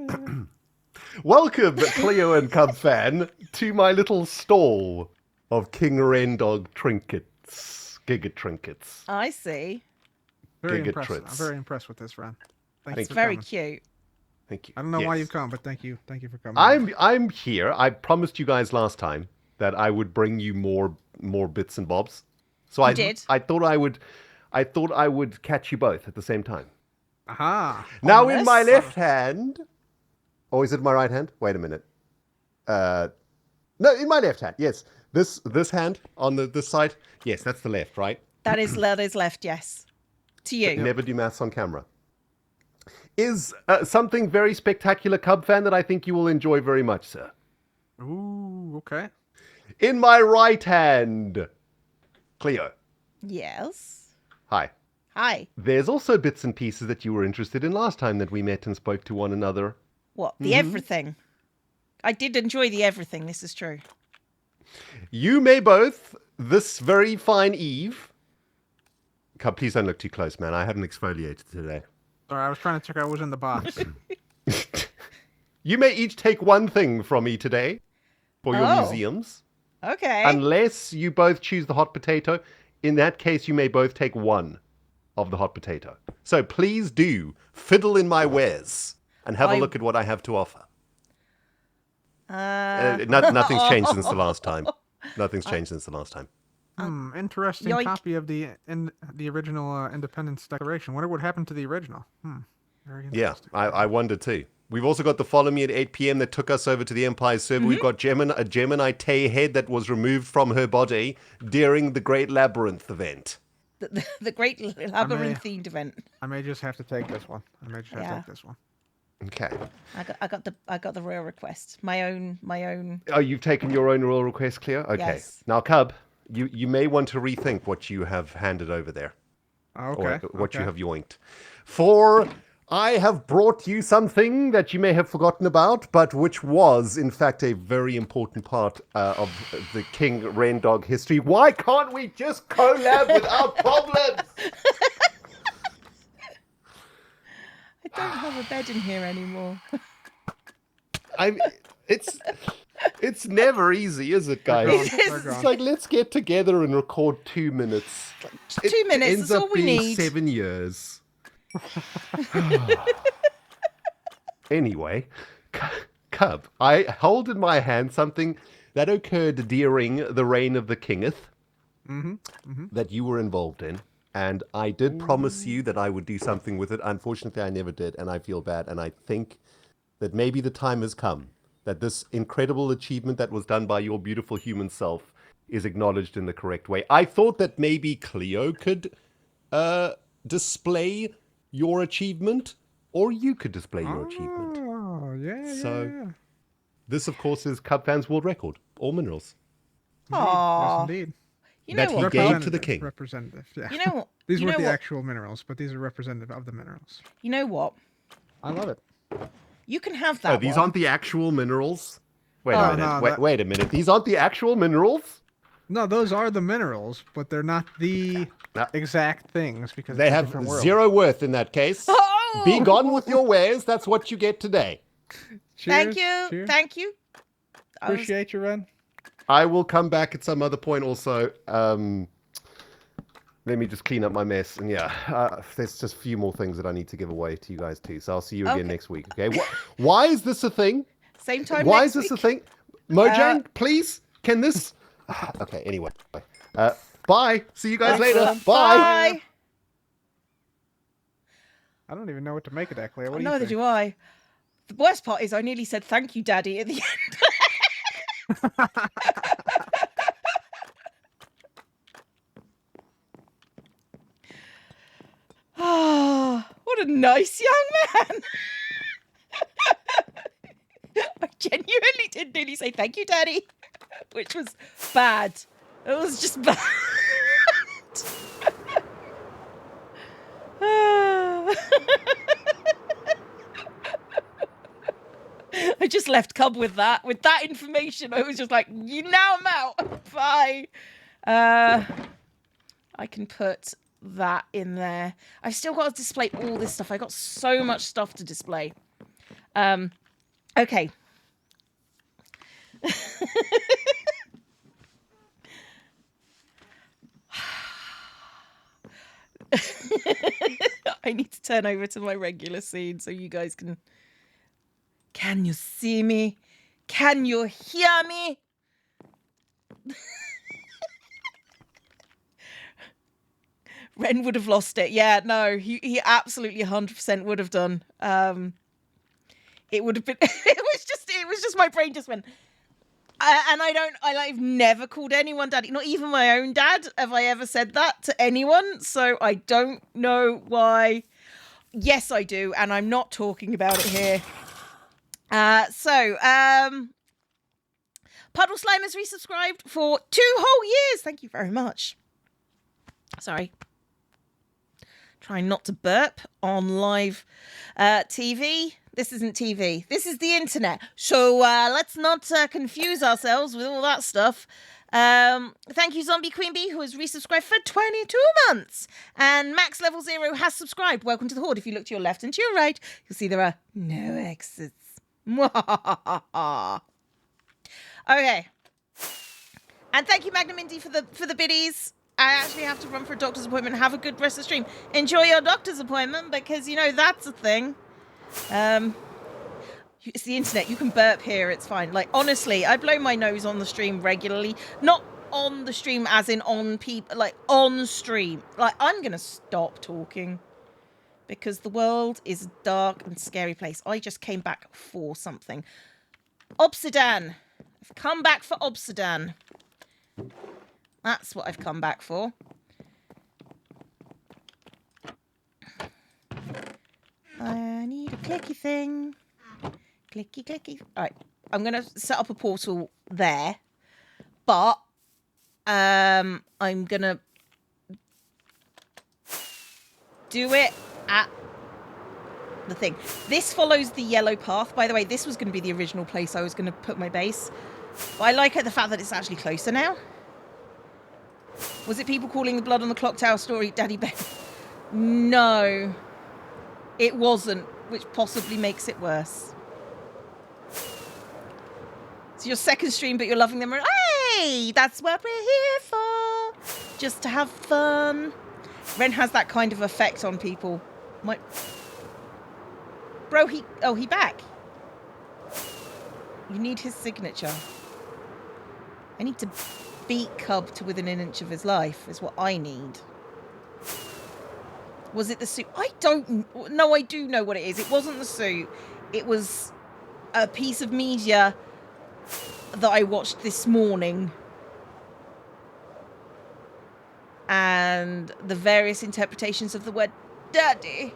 Welcome, Cleo and Cubfan, to my little stall of King Rendog trinkets. Giga trinkets. I see. Very Giga impressive. trits. I'm very impressed with this, Ron. Thank you It's for very coming. cute. Thank you. I don't know why Yes. you've come, but thank you. Thank you for coming. I'm here. I promised you guys last time that I would bring you more bits and bobs. So I did. I thought I would catch you both at the same time. Aha. Now in my Ominous. left hand. Oh, is it my right hand? Wait a minute. No, in my left hand. Yes. This hand on this side. Yes, that's the left, right? That is left, yes. To you. Never do maths on camera. Is something very spectacular, Cubfan, that I think you will enjoy very much, sir. Ooh, okay. In my right hand, Cleo. Yes. Hi. Hi. There's also bits and pieces that you were interested in last time that we met and spoke to one another. What? The everything. I did enjoy the everything. This is true. You may both, this very fine eve... Cub, please don't look too close, man. I haven't exfoliated today. Sorry, I was trying to check out what was in the box. You may each take one thing from me today for your Oh. museums. Okay. Unless you both choose the hot potato. In that case, you may both take one of the hot potato. So please do fiddle in my wares and have a look at what I have to offer. Nothing's changed since the last time. Nothing's changed since the last time. Interesting Yoink. copy of the original Independence Declaration. Wonder what happened to the original. Very Yeah, interesting. I wonder too. We've also got the Follow Me at 8 p.m. that took us over to the Empire server. We've got a Gemini Tay head that was removed from her body during the Great Labyrinth event. The great labyrinthine event. I may just have to take this one. Yeah. Okay. I got the royal request. My own. Oh, you've taken your own royal request, Cleo? Okay. Yes. Now, Cub, you may want to rethink what you have handed over there. Okay. Or what you okay. have yoinked. For I have brought you something that you may have forgotten about, but which was, in fact, a very important part of the King Rendog history. Why can't we just collab without problems? I don't have a bed in here anymore. It's never easy, is it, guys? They're gone. It's like, let's get together and record 2 minutes. 2 minutes, Ends that's up all we being need. 7 years. Anyway, Cub, I hold in my hand something that occurred during the reign of the kingeth that you were involved in. And I did promise you that I would do something with it. Unfortunately, I never did, and I feel bad. And I think that maybe the time has come that this incredible achievement that was done by your beautiful human self is acknowledged in the correct way. I thought that maybe Cleo could display your achievement, or you could display your achievement. Oh, yeah. So- This, of course, is Cubfan's world record. All minerals. Yes, Aww. indeed. You know That he what? gave Bob? to the king. Representative, yeah. You know what? These you weren't know the what? actual minerals, but these are representative of the minerals. You know what? I love it. You can have that. Oh, these one. aren't the actual minerals? Wait Oh, a minute. no, wait, that- wait a minute. These aren't the actual minerals? No, those are the minerals, but they're not the No. exact things because They it's a have different world. zero worth in that case. Oh! Be gone with your wares. That's what you get today. Thank Cheers, you. cheers. Thank you. I was- Appreciate you, Ren. I will come back at some other point also. Let me just clean up my mess. And yeah, there's just a few more things that I need to give away to you guys too. So I'll see you again Okay. next week. Okay. Why is this a thing? Same time Why next is this a week. thing? Mojang, please? Can this... Okay, anyway. Bye. See you guys later. Excellent. Bye. Bye. I don't even know what to make of that, Claire. What do you Neither think? do I. The worst part is I nearly said thank you, Daddy, at the end. Ah, what a nice young man. I genuinely did nearly say thank you, Daddy, which was bad. It was just bad. I just left Cub with that. With that information, I was just like, now I'm out. Bye. I can put that in there. I've still got to display all this stuff. I got so much stuff to display. Okay. I need to turn over to my regular scene so you guys can... Can you see me? Can you hear me? Ren would have lost it. Yeah, no, he absolutely 100% would have done. It would have been... it was just my brain just went... I've never called anyone daddy. Not even my own dad have I ever said that to anyone. So I don't know why. Yes, I do. And I'm not talking about it here. Puddle Slime has resubscribed for 2 whole years. Thank you very much. Sorry. Trying not to burp on live TV. This isn't TV. This is the internet. So let's not confuse ourselves with all that stuff. Thank you, Zombie Queen Bee, who has resubscribed for 22 months. And Max Level 0 has subscribed. Welcome to the Horde. If you look to your left and to your right, you'll see there are no exits. Okay. And thank you, Magnum Indy, for the biddies. I actually have to run for a doctor's appointment. Have a good rest of the stream. Enjoy your doctor's appointment, because, you know, that's a thing. It's the internet. You can burp here. It's fine. Like, honestly, I blow my nose on the stream regularly. Not on the stream as in on people, like on stream. Like, I'm going to stop talking because the world is a dark and scary place. I just came back for something. Obsidian. I've come back for Obsidian. That's what I've come back for. I need a clicky thing. Clicky, clicky. All right. I'm going to set up a portal there. But I'm going to do it at the thing. This follows the yellow path. By the way, this was going to be the original place I was going to put my base. But I like the fact that it's actually closer now. Was it people calling the Blood on the Clocktower story Daddy Ben? No. It wasn't, which possibly makes it worse. It's your second stream, but you're loving them. Hey, that's what we're here for. Just to have fun. Ren has that kind of effect on people. Bro, he back. You need his signature. I need to beat Cub to within an inch of his life is what I need. Was it the suit? I don't... No, I do know what it is. It wasn't the suit. It was a piece of media that I watched this morning. And the various interpretations of the word daddy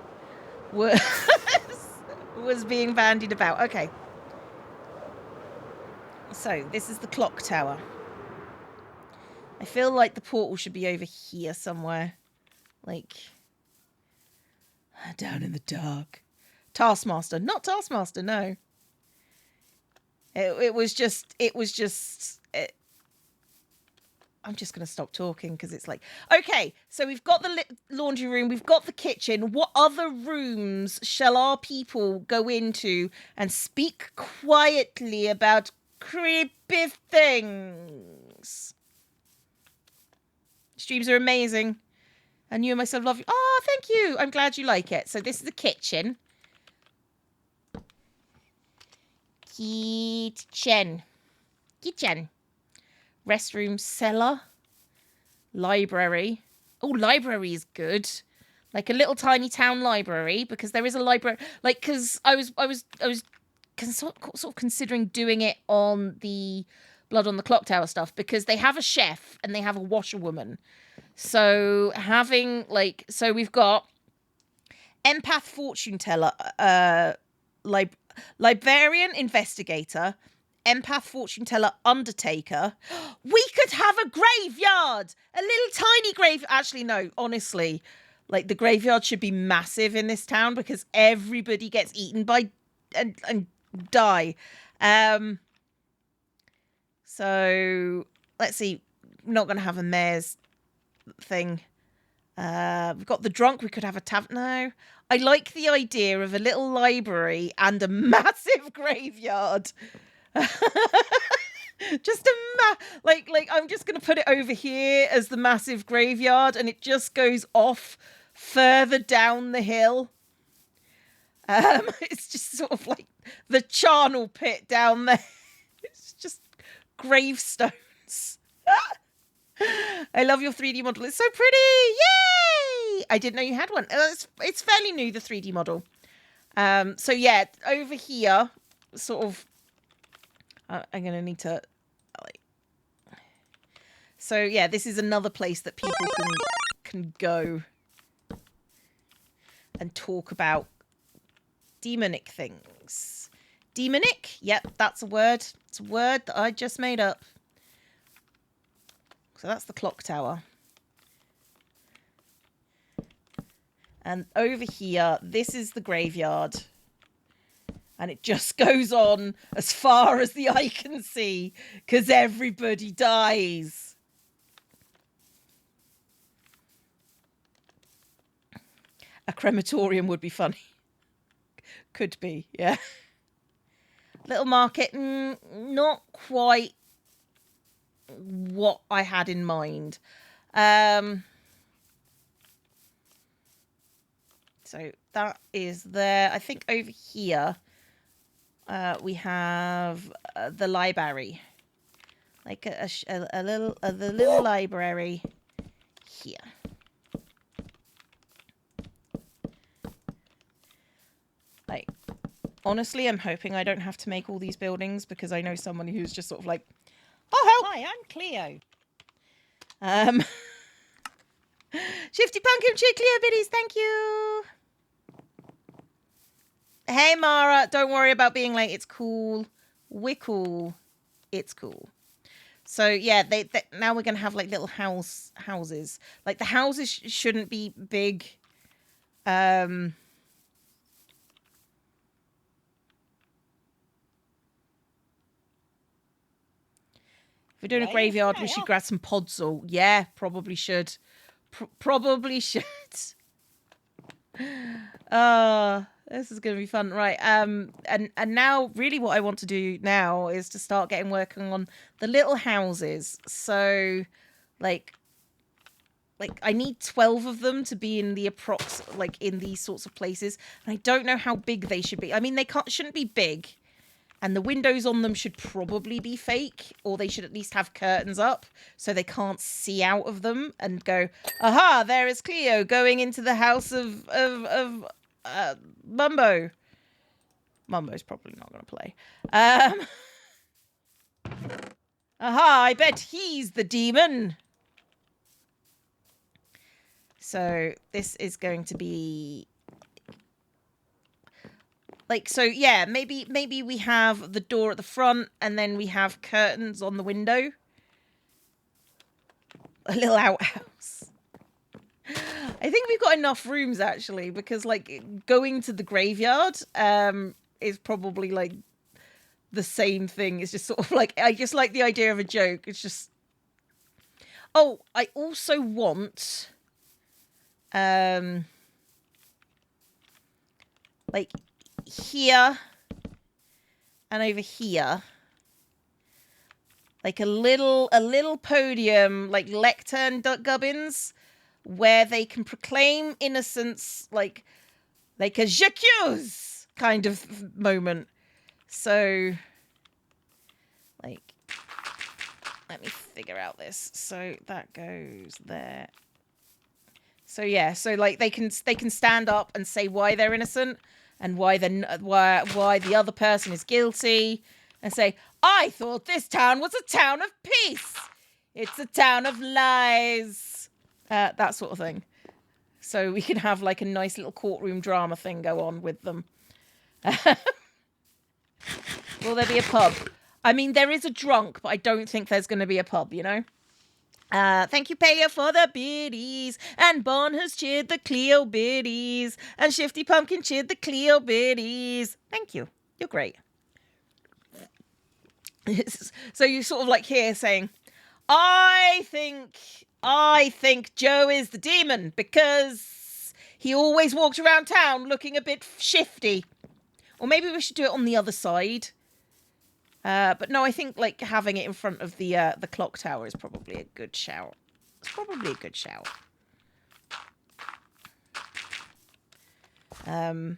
was being bandied about. Okay. So, this is the clock tower. I feel like the portal should be over here somewhere. Like... down in the dark. Taskmaster. Not Taskmaster, no. It was just... I'm just going to stop talking because it's like... Okay, so we've got the laundry room. We've got the kitchen. What other rooms shall our people go into and speak quietly about creepy things? Streams are amazing. And you and myself love you. Oh, thank you. I'm glad you like it. So this is the kitchen. Kitchen. Restroom, cellar, library. Oh, library is good. Like a little tiny town library, because there is a library. Like, because I was sort of considering doing it on the Blood on the Clocktower stuff, because they have a chef and they have a washerwoman. So having so we've got empath, fortune teller, librarian, investigator, empath, fortune teller, undertaker. We could have a graveyard, a little tiny grave. Actually, no, honestly, like the graveyard should be massive in this town, because everybody gets eaten by and die. So let's see. We're not going to have a mayor's thing. We've got the drunk. We could have a tavern. No, I like the idea of a little library and a massive graveyard. Just like I'm just gonna put it over here as the massive graveyard, and it just goes off further down the hill. It's just sort of like the charnel pit down there. It's just gravestones. I love your 3D model. It's so pretty. Yay! I didn't know you had one. It's fairly new, the 3D model. So yeah, over here, sort of. I'm gonna need to. So yeah, this is another place that people can go and talk about demonic things. Demonic? Yep, that's a word. It's a word that I just made up. So that's the clock tower. And over here, this is the graveyard. And it just goes on as far as the eye can see, because everybody dies. A crematorium would be funny. Could be, yeah. Little market, not quite what I had in mind. So that is there. I think over here we have the library, like the little library here. Like, honestly, I'm hoping I don't have to make all these buildings, because I know someone who's just sort of like, oh, help! Hi, I'm Cleo. Shifty Pumpkin Chick Cleo Biddies, thank you. Hey, Mara, don't worry about being late. It's cool. We're cool. It's cool. So yeah, they now we're gonna have like little houses. Like the houses shouldn't be big. If we're doing a graveyard, we should grab some podzol. Yeah, probably should. Probably should. This is going to be fun, right? And now, really, what I want to do now is to start working on the little houses. So, like I need 12 of them to be in the in these sorts of places. And I don't know how big they should be. I mean, shouldn't be big. And the windows on them should probably be fake, or they should at least have curtains up so they can't see out of them and go, aha, there is Cleo going into the house of Mumbo. Mumbo's probably not going to play. Aha, I bet he's the demon. So this is going to be... so yeah, maybe we have the door at the front, and then we have curtains on the window. A little outhouse. I think we've got enough rooms, actually, because, going to the graveyard is probably, the same thing. It's just sort of, I just like the idea of a joke. It's just... Oh, I also want... here and over here, a little podium, lectern gubbins, where they can proclaim innocence, like a j'accuse kind of moment. So Like, let me figure out this. So that goes there. So yeah, so like they can stand up and say why they're innocent and why the other person is guilty, and say, I thought this town was a town of peace. It's a town of lies. That sort of thing. So we can have like a nice little courtroom drama thing go on with them. Will there be a pub? I mean, there is a drunk, but I don't think there's going to be a pub, you know? Thank you, Paleo, for the biddies. And Bon has cheered the Cleo biddies. And Shifty Pumpkin cheered the Cleo biddies. Thank you. You're great. So you sort of like here saying, I think Joe is the demon because he always walks around town looking a bit shifty. Or maybe we should do it on the other side. But no, I think like having it in front of the clock tower is probably a good shout. It's probably a good shout. I'm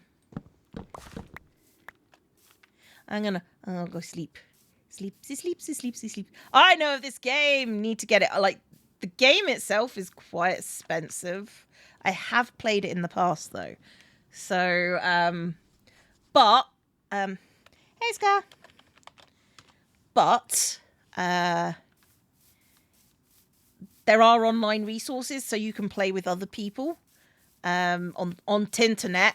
gonna go sleep. Sleep. I know of this game. Need to get it. Like, the game itself is quite expensive. I have played it in the past though. So, hey Scar. But there are online resources, so you can play with other people on Tinternet.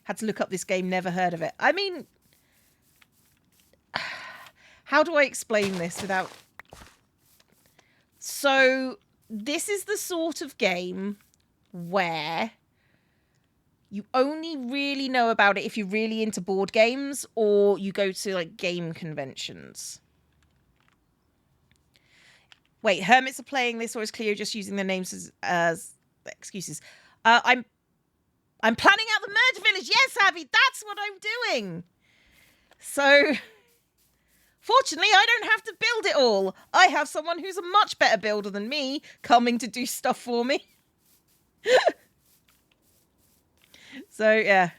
Had to look up this game, never heard of it. I mean, how do I explain this without... So, this is the sort of game where you only really know about it if you're really into board games or you go to like game conventions. Wait, hermits are playing this, or is Cleo just using their names as excuses? I'm planning out the merge village. Yes, Abby, that's what I'm doing. So, fortunately, I don't have to build it all. I have someone who's a much better builder than me coming to do stuff for me. So, yeah.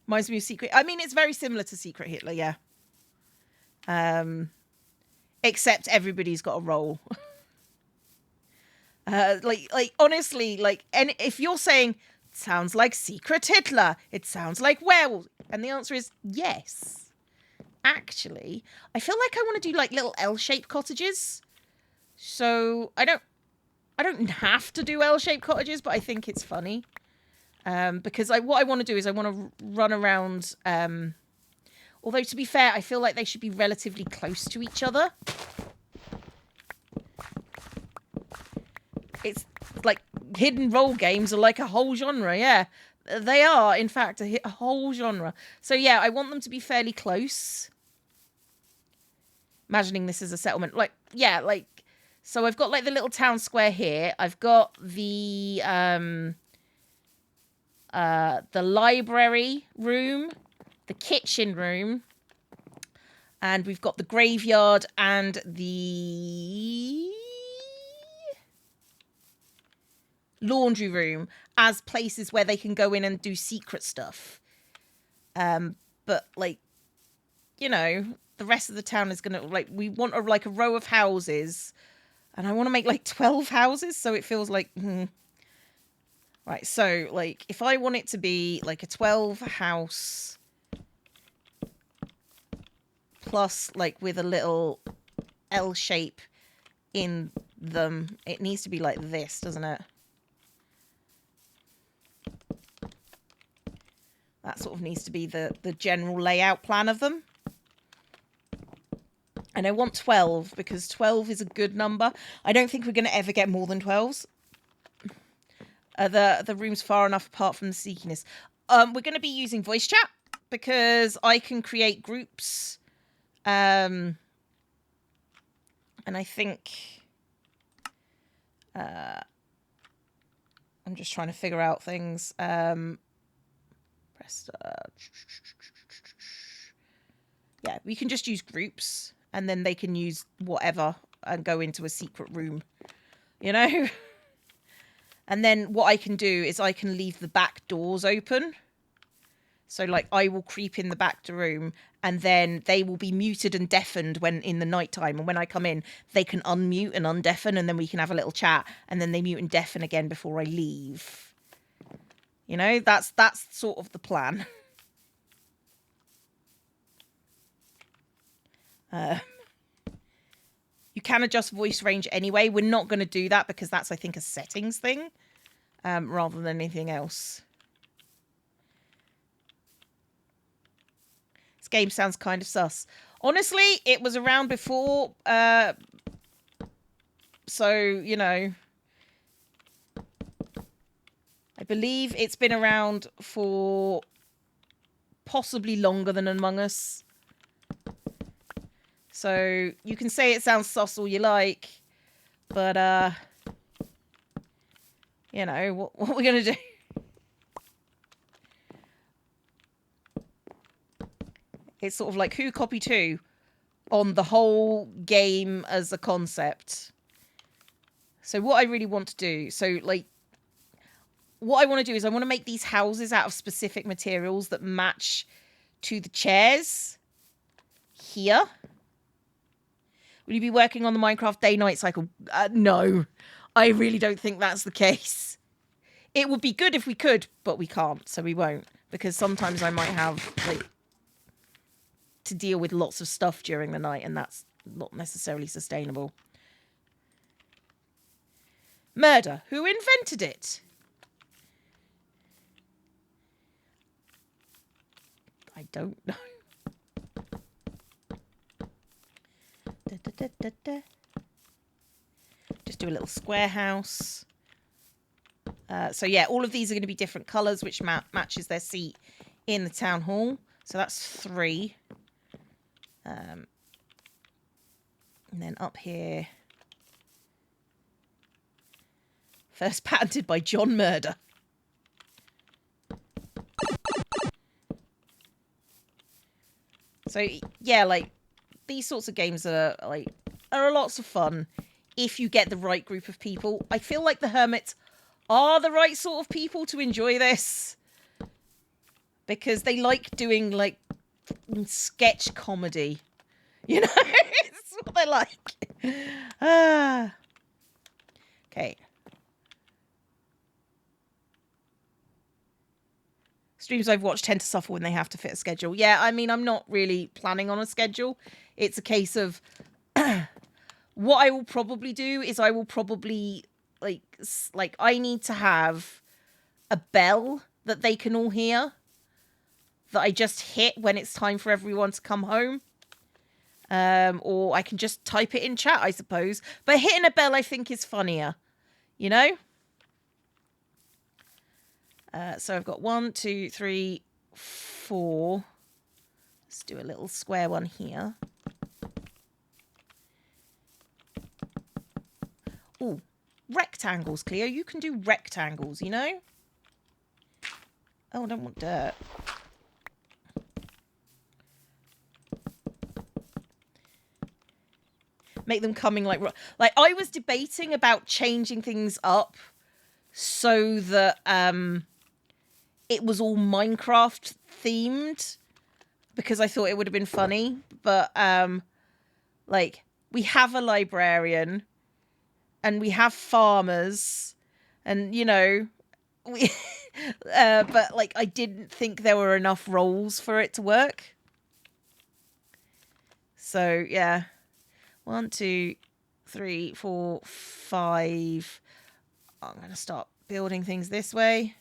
Reminds me of Secret... I mean, it's very similar to Secret Hitler, yeah. Except everybody's got a role. Honestly, like... And if you're saying, it sounds like Secret Hitler, it sounds like werewolves, and the answer is yes. Actually, I feel like I want to do, like, little L-shaped cottages. So, I don't have to do L-shaped cottages, but I think it's funny. Because what I want to do is I want to run around... although, to be fair, I feel like they should be relatively close to each other. It's like hidden role games are like a whole genre, yeah. They are, in fact, a whole genre. So, yeah, I want them to be fairly close. Imagining this as a settlement. Like, yeah, like... So I've got like the little town square here. I've got the library room, the kitchen room, and we've got the graveyard and the laundry room as places where they can go in and do secret stuff. But like, you know, the rest of the town is gonna like, we want a row of houses. And I want to make like 12 houses, so it feels like... Right, so like if I want it to be like a 12 house plus like with a little L shape in them, it needs to be like this, doesn't it? That sort of needs to be the general layout plan of them. And I want 12 because 12 is a good number. I don't think we're going to ever get more than 12s. The room's far enough apart from the sneakiness. We're going to be using voice chat because I can create groups. And I think... I'm just trying to figure out things. Press... yeah, we can just use groups. And then they can use whatever and go into a secret room, you know? And then what I can do is I can leave the back doors open. So, like, I will creep in the back room, and then they will be muted and deafened when in the nighttime. And when I come in, they can unmute and undeafen, and then we can have a little chat. And then they mute and deafen again before I leave. You know, that's sort of the plan. You can adjust voice range anyway. We're not going to do that because that's, I think, a settings thing rather than anything else. This game sounds kind of sus. Honestly, it was around before. So, you know, I believe it's been around for possibly longer than Among Us. So you can say it sounds sus all you like, but you know, what are we gonna do? It's sort of like who copied who on the whole game as a concept. So what I really want to do, so like what I want to do is I want to make these houses out of specific materials that match to the chairs here. Will you be working on the Minecraft day-night cycle? No, I really don't think that's the case. It would be good if we could, but we can't, so we won't. Because sometimes I might have, like, to deal with lots of stuff during the night, and that's not necessarily sustainable. Murder. Who invented it? I don't know. Just do a little square house. So yeah, all of these are going to be different colours, which matches their seat in the town hall. So that's 3. And then up here, first patented by John Murder. So yeah, like these sorts of games are lots of fun if you get the right group of people. I feel like the Hermits are the right sort of people to enjoy this because they like doing like sketch comedy, you know. It's what they like. Okay. Streams I've watched tend to suffer when they have to fit a schedule. Yeah, I mean, I'm not really planning on a schedule. It's a case of what I will probably do is I will probably like I need to have a bell that they can all hear that I just hit when it's time for everyone to come home. Or I can just type it in chat, I suppose. But hitting a bell, I think, is funnier, you know? So I've got 1, 2, 3, 4. Let's do a little square one here. Oh, rectangles, Cleo. You can do rectangles, you know? Oh, I don't want dirt. Make them coming like I was debating about changing things up so that it was all Minecraft themed because I thought it would have been funny, but like we have a librarian and we have farmers and you know we but like I didn't think there were enough roles for it to work. So yeah. 1, 2, 3, 4, 5. I'm going to start building things this way.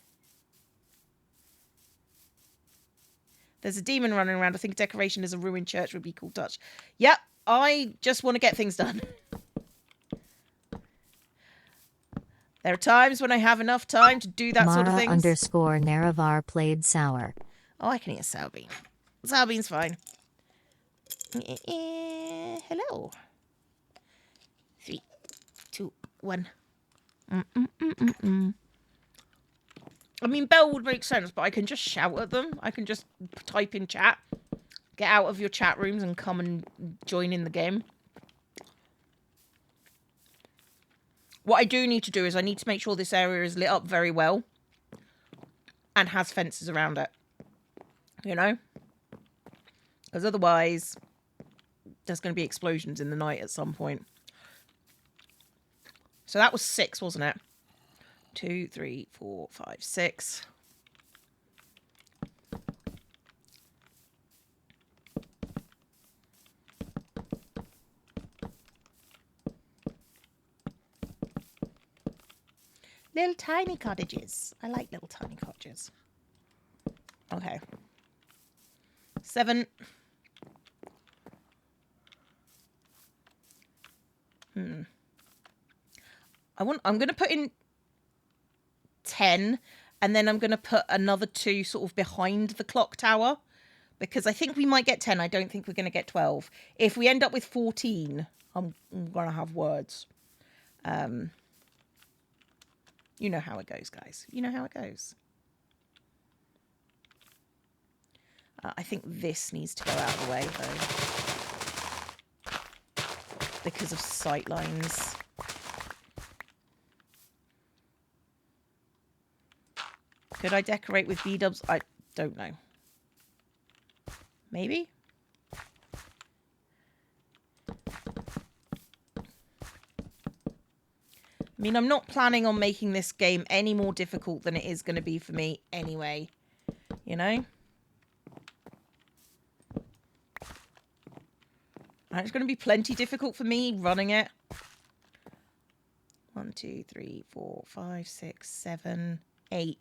There's a demon running around. I think decoration as a ruined church would be a cool touch. Yep, I just want to get things done. There are times when I have enough time to do that sort of things. Mara_Naravar played sour. Oh, I can eat a sour bean. Sour bean's fine. Hello. 3, 2, 1. I mean, bell would make sense, but I can just shout at them. I can just type in chat. Get out of your chat rooms and come and join in the game. What I do need to do is I need to make sure this area is lit up very well and has fences around it. You know? Because otherwise, there's going to be explosions in the night at some point. So that was 6, wasn't it? 2, 3, 4, 5, 6. Little tiny cottages. I like little tiny cottages. Okay. 7. I'm going to put in 10, and then I'm going to put another 2 sort of behind the clock tower, because I think we might get 10. I don't think we're going to get 12. If we end up with 14, I'm going to have words. You know how it goes, guys. You know how it goes. I think this needs to go out of the way, though, because of sight lines. Could I decorate with B-dubs? I don't know. Maybe? I mean, I'm not planning on making this game any more difficult than it is going to be for me anyway. You know? And it's going to be plenty difficult for me running it. 1, 2, 3, 4, 5, 6, 7, 8.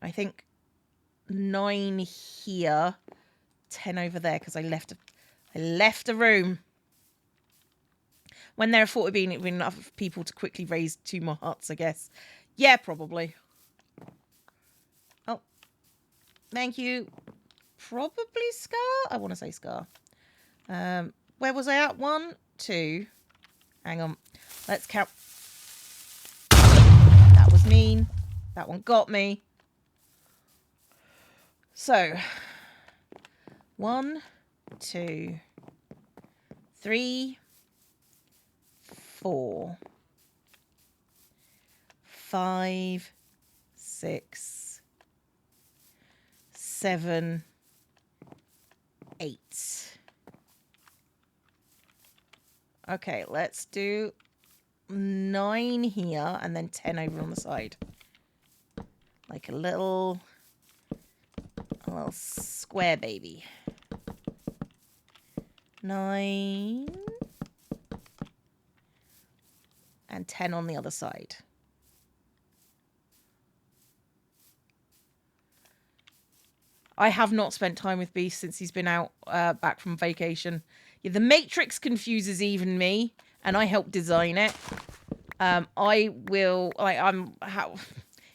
I think 9 here, 10 over there, because I left a room. When there thought it'd been enough people to quickly raise 2 more huts, I guess. Yeah, probably. Oh, thank you. Probably Scar? I want to say Scar. Where was I at? 1, 2. Hang on. Let's count. That was mean. That one got me. So, 1, 2, 3, 4, 5, 6, 7, 8. Okay, let's do 9 here and then 10 over on the side. Like a little square baby. 9 and 10 on the other side. I have not spent time with Beast since he's been out back from vacation. Yeah, the Matrix confuses even me, and I helped design it.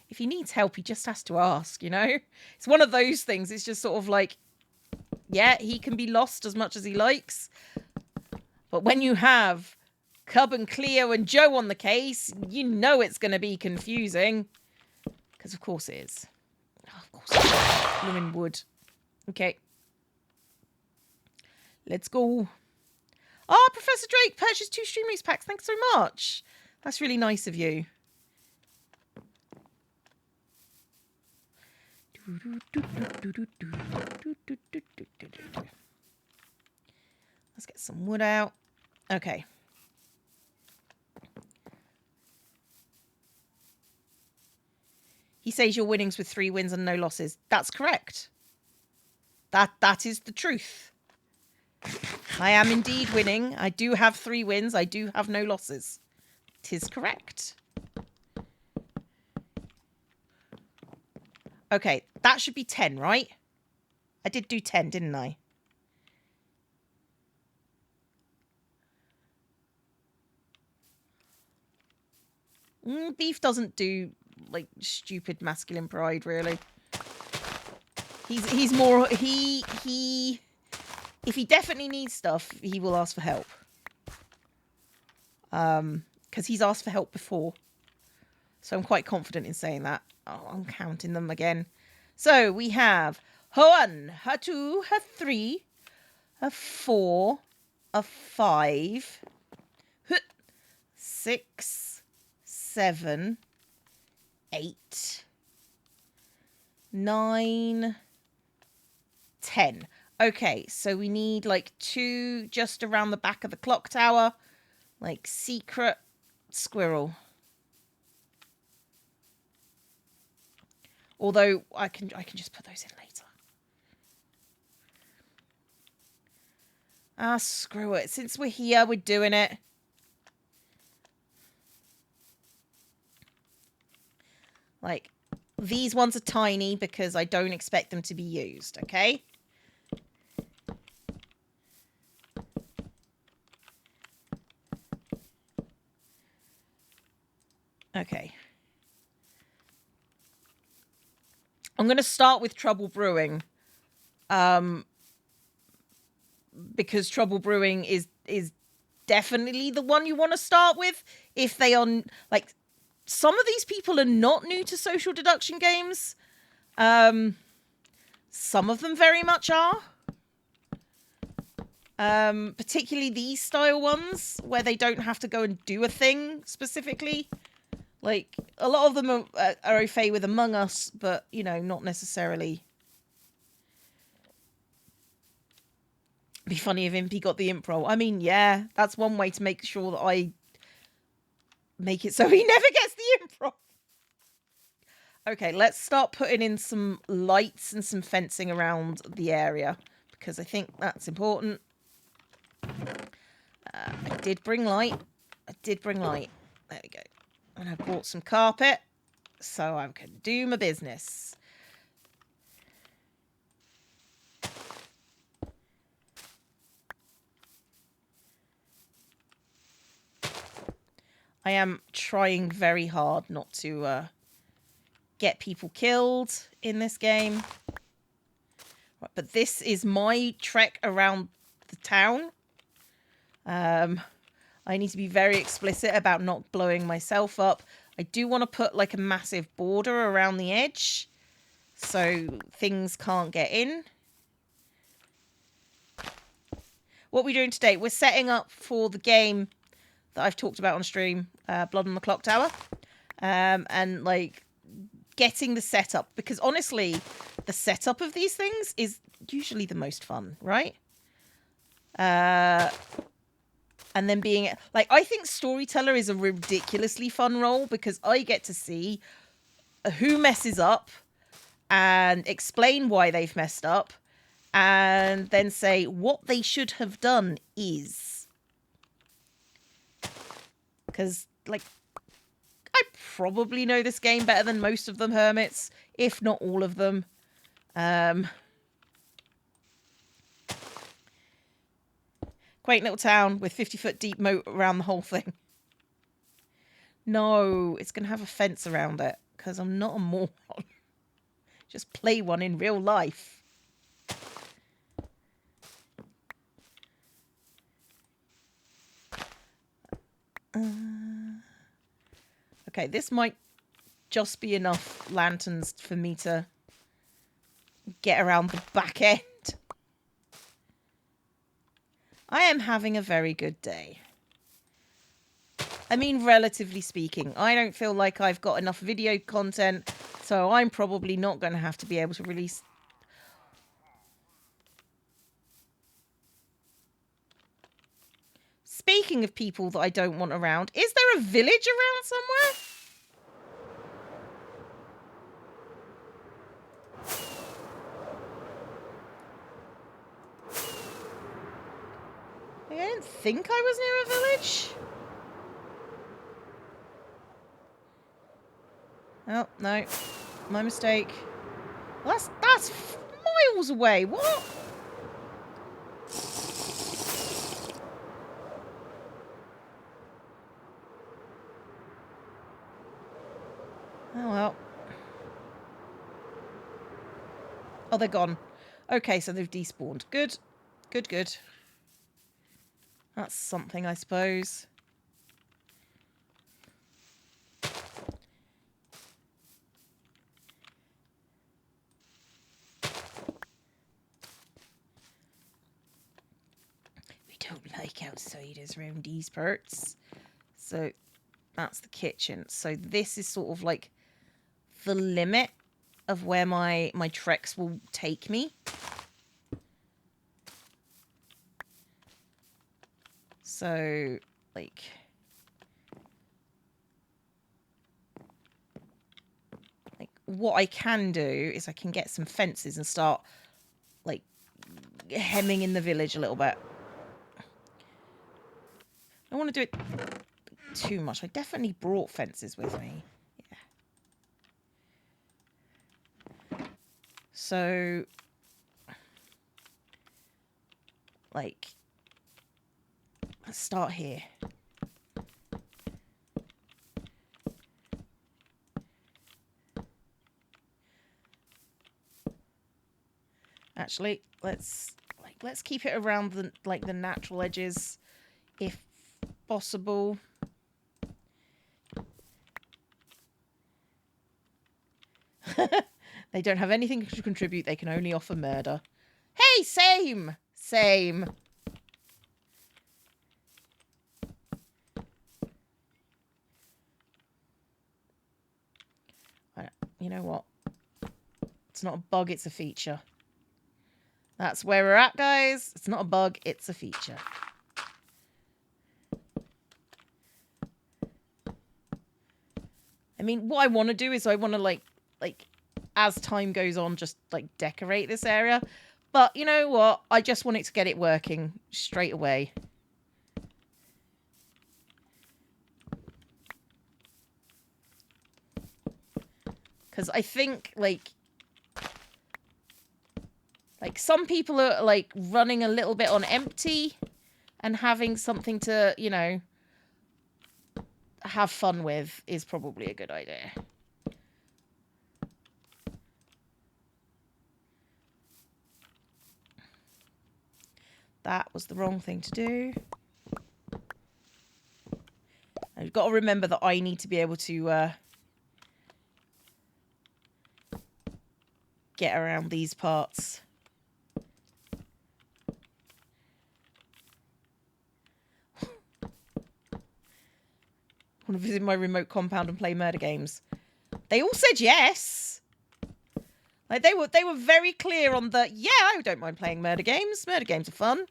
If he needs help, he just has to ask, you know? It's one of those things. It's just sort of like, yeah, he can be lost as much as he likes. But when you have Cub and Cleo and Joe on the case, you know it's going to be confusing. Because of course it is. Oh, of course it is. Blooming wood. Okay. Let's go. Oh, Professor Drake purchased 2 Stream Race packs. Thanks so much. That's really nice of you. Let's get some wood out. Okay. He says your winnings with 3 wins and no losses. That's correct. That is the truth. I am indeed winning. I do have 3 wins. I do have no losses. 'Tis correct. Okay, that should be 10, right? I did do 10, didn't I? Beef doesn't do, like, stupid masculine pride, really. He's more... He... If he definitely needs stuff, he will ask for help. Because he's asked for help before. So I'm quite confident in saying that. Oh, I'm counting them again. So we have 1, 2, 3, 4, 5, 6, 7, 8, 9, 10. Okay, so we need like 2 just around the back of the clock tower. Like secret squirrel. Although I can just put those in later. Ah, screw it. Since we're here, we're doing it. Like, these ones are tiny because I don't expect them to be used, okay? Okay. I'm going to start with Trouble Brewing. Because Trouble Brewing is definitely the one you want to start with if they are like some of these people are not new to social deduction games. Some of them very much are. Particularly these style ones where they don't have to go and do a thing specifically. Like a lot of them are au fait with Among Us, but you know, not necessarily. Be funny if Impy got the imp roll. I mean, yeah, that's one way to make sure that I make it so he never gets the imp roll. Okay, let's start putting in some lights and some fencing around the area because I think that's important. I did bring light. There we go. And I bought some carpet so I can do my business. I am trying very hard not to get people killed in this game. Right, but this is my trek around the town. I need to be very explicit about not blowing myself up. I do want to put like a massive border around the edge so things can't get in. What we're doing today, we're setting up for the game that I've talked about on stream, Blood on the Clocktower. And like getting the setup, because honestly, the setup of these things is usually the most fun, right? And then being like, I think storyteller is a ridiculously fun role because I get to see who messes up and explain why they've messed up and then say what they should have done is. Because, like, I probably know this game better than most of them hermits, if not all of them. Quaint little town with 50-foot deep moat around the whole thing. No, it's going to have a fence around it because I'm not a moron. Just play one in real life. Okay, this might just be enough lanterns for me to get around the back end. I am having a very good day. I mean, relatively speaking, I don't feel like I've got enough video content, so I'm probably not going to have to be able to release. Speaking of people that I don't want around, is there a village around somewhere? I didn't think I was near a village. Oh, no. My mistake. Well, that's miles away. What? Oh, well. Oh, they're gone. Okay, so they've despawned. Good. Good, good. That's something, I suppose. We don't like outsiders around these parts. So that's the kitchen. So this is sort of like the limit of where my treks will take me. So, like, what I can do is I can get some fences and start, like, hemming in the village a little bit. I don't want to do it too much. I definitely brought fences with me. Yeah. So, like, let's start here. Actually, let's keep it around the natural edges, if possible. They don't have anything to contribute. They can only offer murder. Hey, same. You know what? It's not a bug, it's a feature. That's where we're at, guys. It's not a bug, it's a feature. I mean, what I want to do is I want to, like, as time goes on, just, like, decorate this area. But you know what? I just want it to get it working straight away. Because I think, like, some people are, like, running a little bit on empty and having something to, you know, have fun with is probably a good idea. That was the wrong thing to do. I've got to remember that I need to be able to get around these parts. I want to visit my remote compound and play murder games. They all said yes. Like, they were very clear on the, yeah, I don't mind playing murder games. Murder games are fun.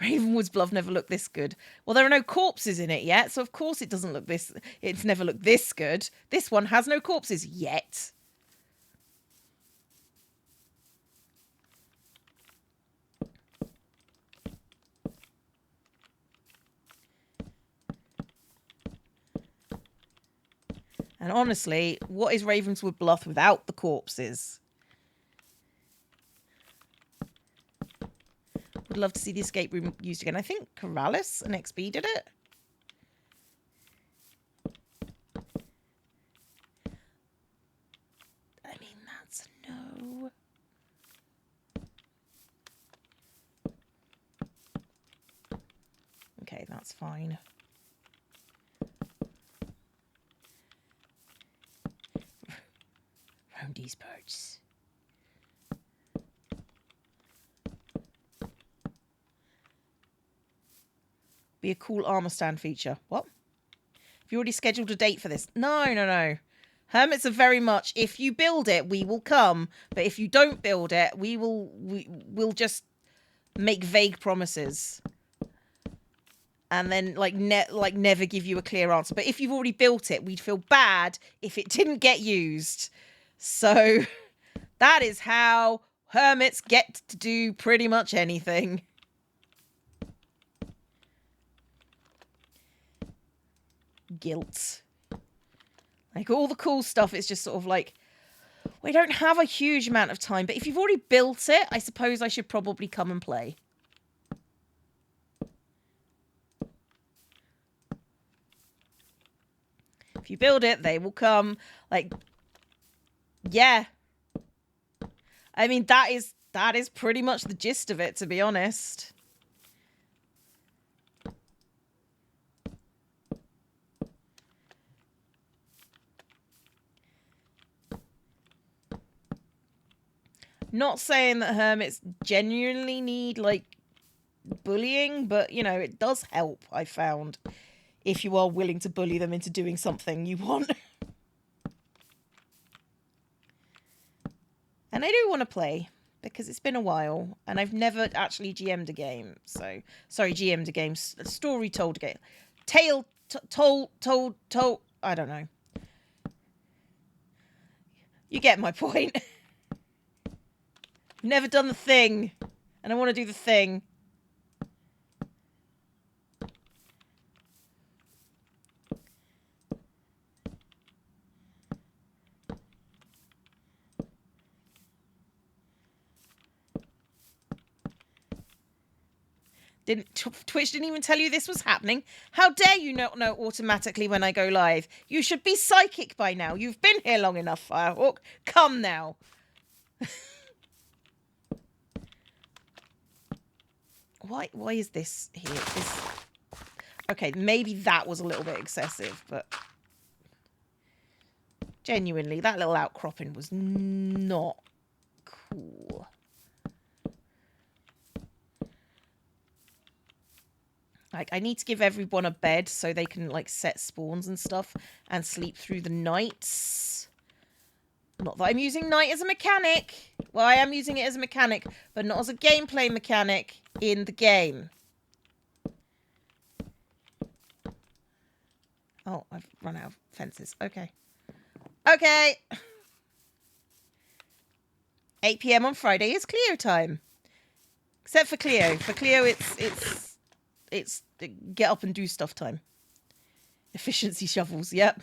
Ravenwood's Bluff never looked this good. Well, there are no corpses in it yet, so of course it doesn't look this... It's never looked this good. This one has no corpses yet. And honestly, what is Ravenswood Bluff without the corpses? Would love to see the escape room used again. I think Corrales and XP did it. I mean, that's no... Okay, that's fine. Around these parts. Be a cool armor stand feature. What? Have you already scheduled a date for this? No. Hermits are very much, if you build it, we will come. But if you don't build it, we'll just make vague promises. And then, like, never give you a clear answer. But if you've already built it, we'd feel bad if it didn't get used. So, that is how hermits get to do pretty much anything. Guilt. Like, all the cool stuff is just sort of like, we don't have a huge amount of time, but if you've already built it, I suppose I should probably come and play. If you build it, they will come. Like, yeah. I mean, that is pretty much the gist of it, to be honest. Not saying that hermits genuinely need, like, bullying, but, you know, it does help, I found, if you are willing to bully them into doing something you want. And I do want to play, because it's been a while, and I've never actually GM'd a game, so... Sorry, GM'd a game. Story told a game. Told... I don't know. You get my point. Never done the thing, and I want to do the thing. Twitch didn't even tell you this was happening. How dare you not know automatically when I go live? You should be psychic by now. You've been here long enough, Firehawk. Come now. Why is this here? Okay, maybe that was a little bit excessive, but genuinely, that little outcropping was not cool. Like, I need to give everyone a bed so they can, like, set spawns and stuff and sleep through the nights. Not that I'm using night as a mechanic. Well, I am using it as a mechanic, but not as a gameplay mechanic in the game. Oh, I've run out of fences. Okay. Okay. 8 PM on Friday is Cleo time. Except for Cleo. For Cleo, it's get up and do stuff time. Efficiency shovels, yep.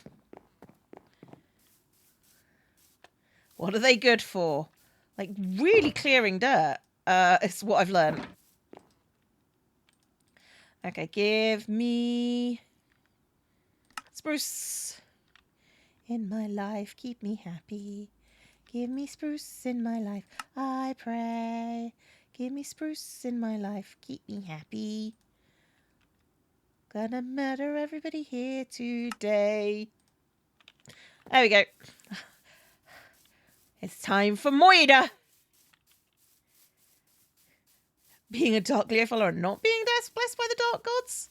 What are they good for? Like, really clearing dirt. It's what I've learned. Okay, give me... spruce. In my life, keep me happy. Give me spruce in my life, I pray. Give me spruce in my life, keep me happy. Gonna murder everybody here today. There we go. It's time for Moida. Being a Dark Leo follower and not being blessed by the Dark Gods?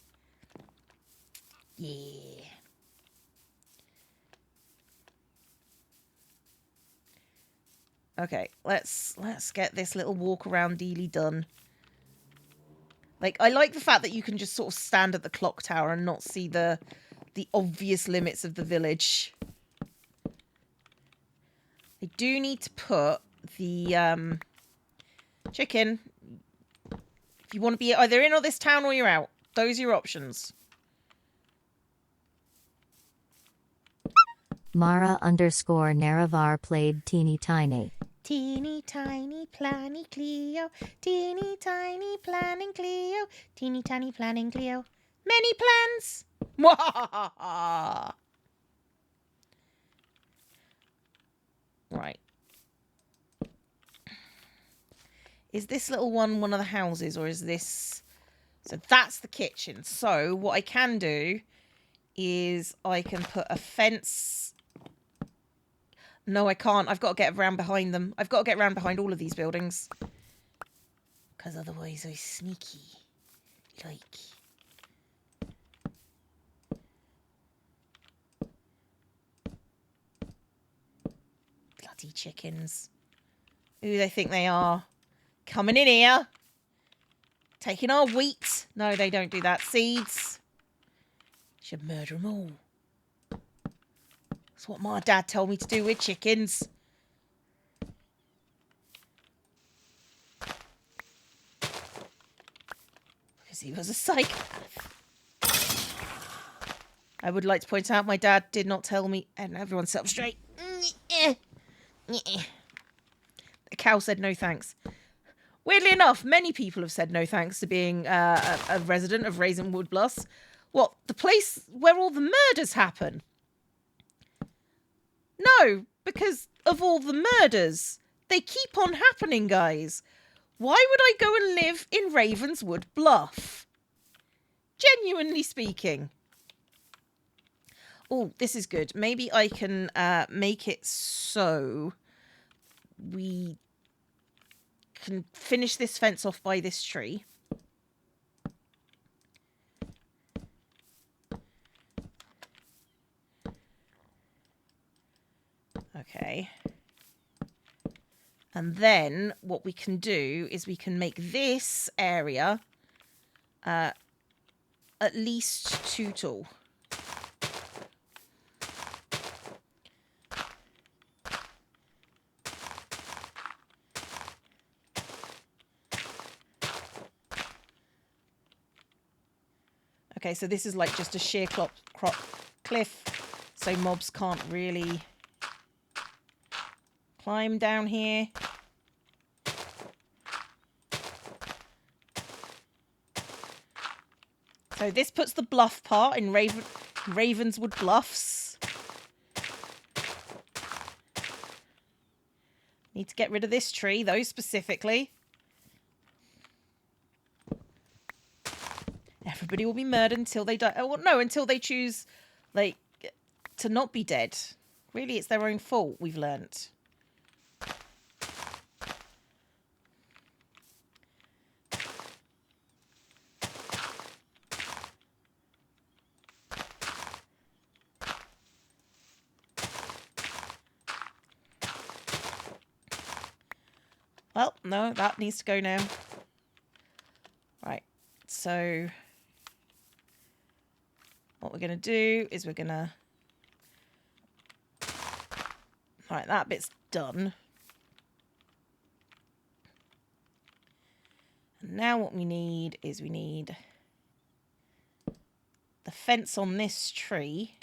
Yeah. Okay, let's get this little walk around dealy done. Like, I like the fact that you can just sort of stand at the clock tower and not see the obvious limits of the village. I do need to put the chicken. If you want to be either in or this town or you're out, those are your options. Mara_Naravar played Teeny Tiny. Teeny tiny planning Cleo, teeny tiny planning Cleo, teeny tiny planning Cleo. Many plans. Right. Is this little one of the houses, or is this... So that's the kitchen. So what I can do is I can put a fence... No, I can't. I've got to get around behind them. I've got to get around behind all of these buildings. Because otherwise I'm sneaky. Like... Bloody chickens. Who do they think they are? Coming in here. Taking our wheat. No, they don't do that. Seeds. Should murder them all. That's what my dad told me to do with chickens. Because he was a psychopath. I would like to point out my dad did not tell me... And everyone sit up straight. The cow said no thanks. Weirdly enough, many people have said no thanks to being a resident of Raisinwood Bluffs. What, the place where all the murders happen? No, because of all the murders. They keep on happening, guys. Why would I go and live in Ravenswood Bluff? Genuinely speaking. Oh, this is good. Maybe I can make it so we can finish this fence off by this tree. Okay. And then what we can do is we can make this area at least 2 tall. Okay, so this is like just a sheer cliff, so mobs can't really climb down here. So this puts the bluff part in Ravenswood Bluffs. Need to get rid of this tree, though, specifically. Everybody will be murdered until they die. Oh, well, no, until they choose, like, to not be dead. Really, it's their own fault, we've learnt. Well, no, that needs to go now. Right, so what we're going to do is we're going to... Right, that bit's done. And now what we need is we need the fence on this tree.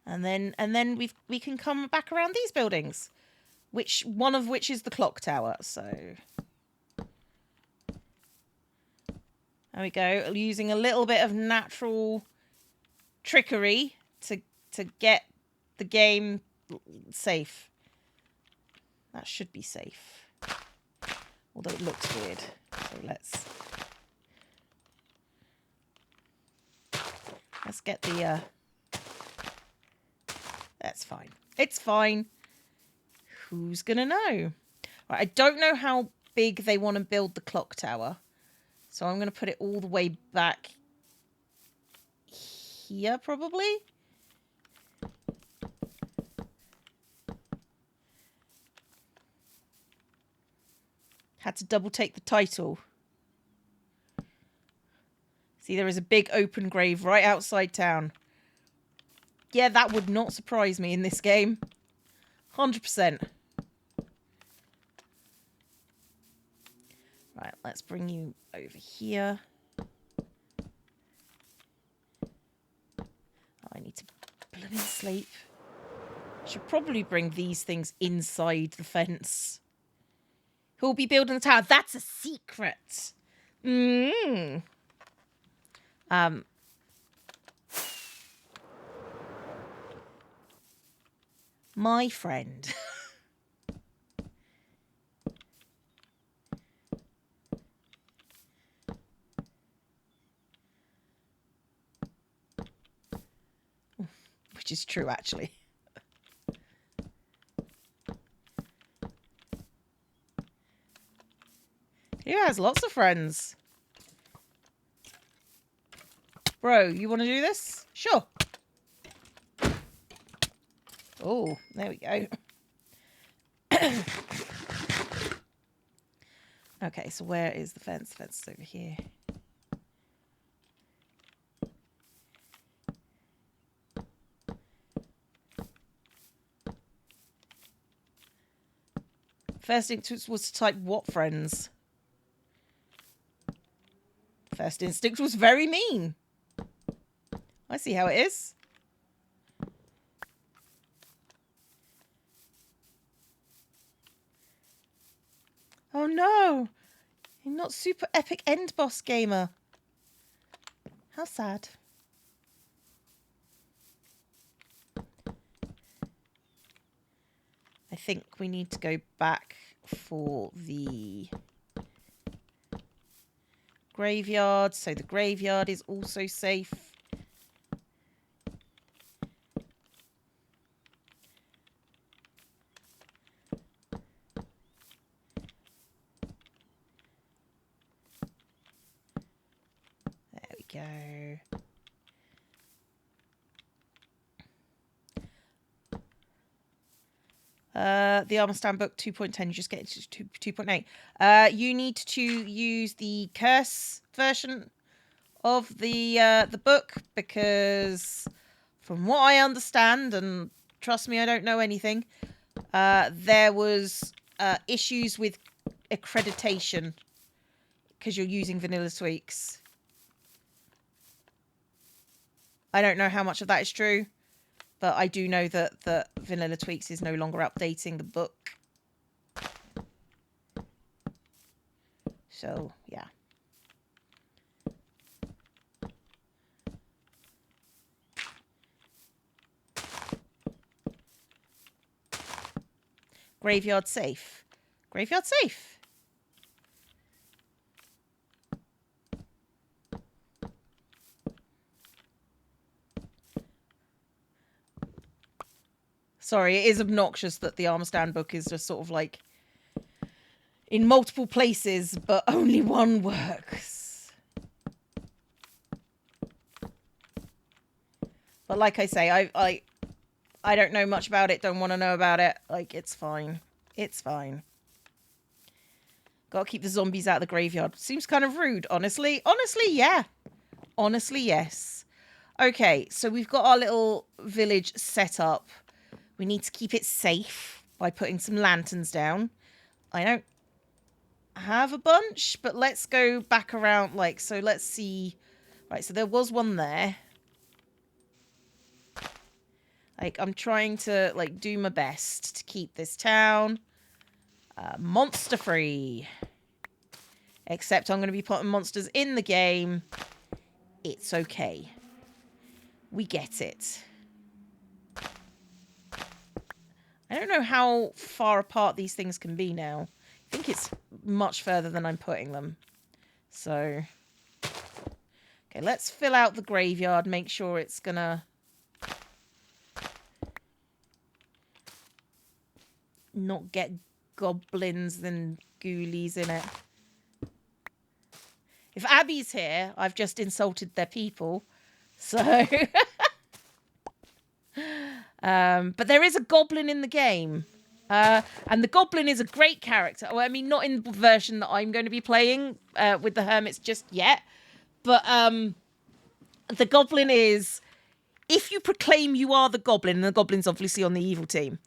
And then we can come back around these buildings, one of which is the clock tower. So there we go, using a little bit of natural trickery to get the game safe. That should be safe, although it looks weird. So let's get the. That's fine. It's fine. Who's gonna know? Right, I don't know how big they want to build the clock tower, so I'm gonna put it all the way back here, probably. Had to double take the title. See, there is a big open grave right outside town. Yeah, that would not surprise me in this game. 100%. Right, let's bring you over here. Oh, I need to blooming sleep. Should probably bring these things inside the fence. Who'll be building the tower? That's a secret. My friend. Which is true, actually. He has lots of friends. Bro, you want to do this? Sure. Oh, there we go. Okay, so where is the fence? The fence is over here. First instinct was to type what friends? First instinct was very mean. I see how it is. Oh no! You're not super epic end boss gamer. How sad. I think we need to go back for the graveyard, so the graveyard is also safe. the Armor Stand book 2.10. You just get it to 2.8. You need to use the curse version of the book, because from what I understand, and trust me, I don't know anything, there was issues with accreditation because you're using vanilla tweaks. I don't know how much of that is true, but I do know that vanilla tweaks is no longer updating the book. So, yeah. Graveyard safe. Graveyard safe. Sorry, it is obnoxious that the Armor Stand book is just sort of like in multiple places, but only one works. But like I say, I don't know much about it, don't want to know about it. Like, it's fine. It's fine. Gotta keep the zombies out of the graveyard. Seems kind of rude, honestly. Honestly, yeah. Honestly, yes. Okay, so we've got our little village set up. We need to keep it safe by putting some lanterns down. I don't have a bunch, but let's go back around. Like, so let's see. Right, so there was one there. Like, I'm trying to, like, do my best to keep this town monster free. Except I'm going to be putting monsters in the game. It's okay. We get it. I don't know how far apart these things can be now. I think it's much further than I'm putting them. So, okay, let's fill out the graveyard. Make sure it's going to not get goblins and ghoulies in it. If Abby's here, I've just insulted their people. So, but there is a goblin in the game. And the goblin is a great character. Well, I mean, not in the version that I'm going to be playing with the hermits just yet. But the goblin is, if you proclaim you are the goblin, and the goblin's obviously on the evil team.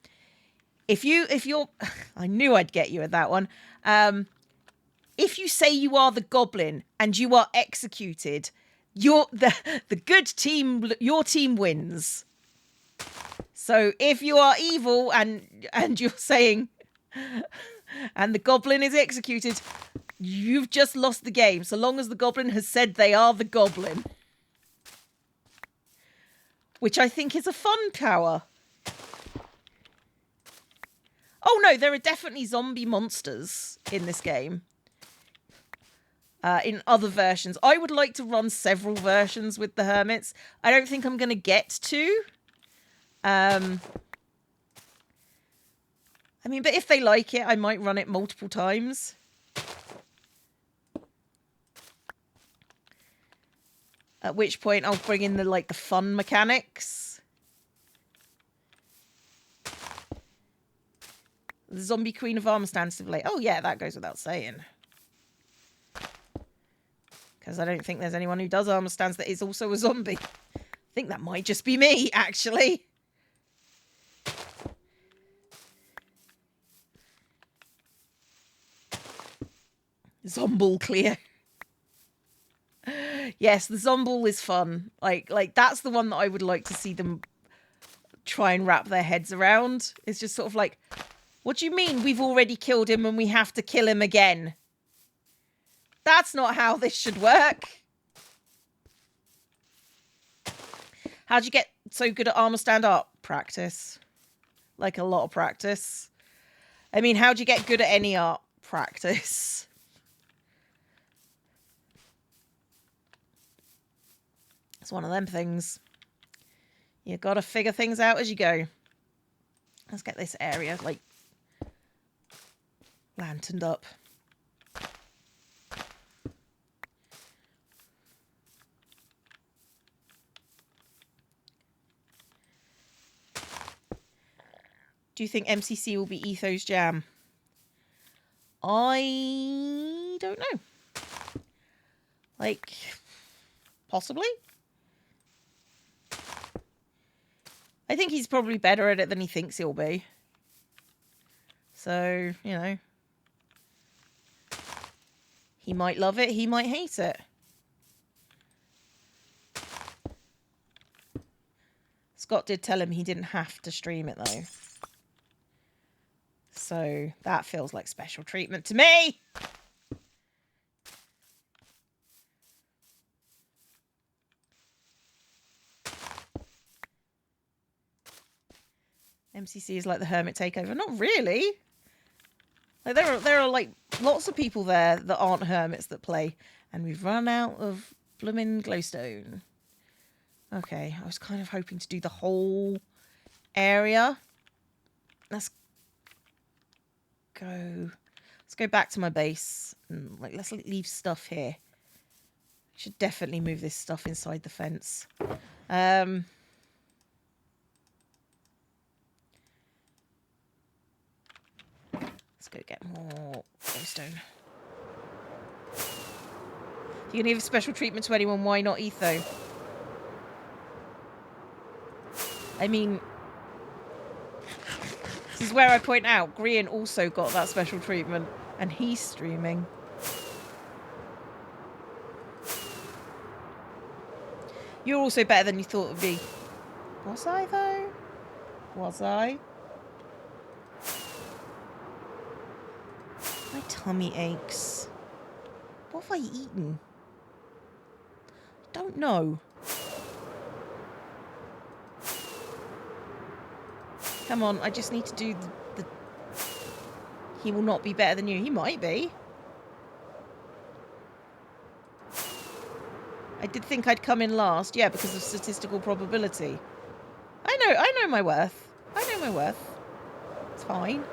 If you're, I knew I'd get you at that one. If you say you are the goblin and you are executed, you're the good team. Your team wins. So if you are evil and you're saying, and the goblin is executed, you've just lost the game. So long as the goblin has said they are the goblin, which I think is a fun power. Oh no, there are definitely zombie monsters in this game. In other versions. I would like to run several versions with the hermits. I don't think I'm going to get to. I mean, but if they like it, I might run it multiple times. At which point I'll bring in the fun mechanics. The Zombie Queen of Armor Stand Simulator. Oh yeah, that goes without saying. Because I don't think there's anyone who does armor stands that is also a zombie. I think that might just be me, actually. Zomble clear. Yes, the Zomble is fun. Like that's the one that I would like to see them try and wrap their heads around. It's just sort of like, what do you mean we've already killed him and we have to kill him again? That's not how this should work. How'd you get so good at armor stand art? Practice. Like a lot of practice. I mean, how'd you get good at any art? Practice. It's one of them things. You gotta figure things out as you go. Let's get this area, like, lanterned up. Do you think MCC will be Etho's jam? I don't know. Like, possibly. I think he's probably better at it than he thinks he'll be. So, you know. He might love it, he might hate it. Scott did tell him he didn't have to stream it, though. So, that feels like special treatment to me! MCC is like the Hermit Takeover. Not really. Like there are like lots of people there that aren't hermits that play, and we've run out of blooming glowstone. Okay, I was kind of hoping to do the whole area. Let's go back to my base. Like, let's leave stuff here. Should definitely move this stuff inside the fence. Let's go get more glowstone. If you're going to give special treatment to anyone, why not Etho? I mean, this is where I point out, Grian also got that special treatment, and he's streaming. You're also better than you thought it would be. Was I, though? Was I? My tummy aches. What have I eaten? I don't know. Come on, I just need to do the... He will not be better than you. He might be. I did think I'd come in last. Yeah, because of statistical probability. I know my worth. I know my worth. It's fine.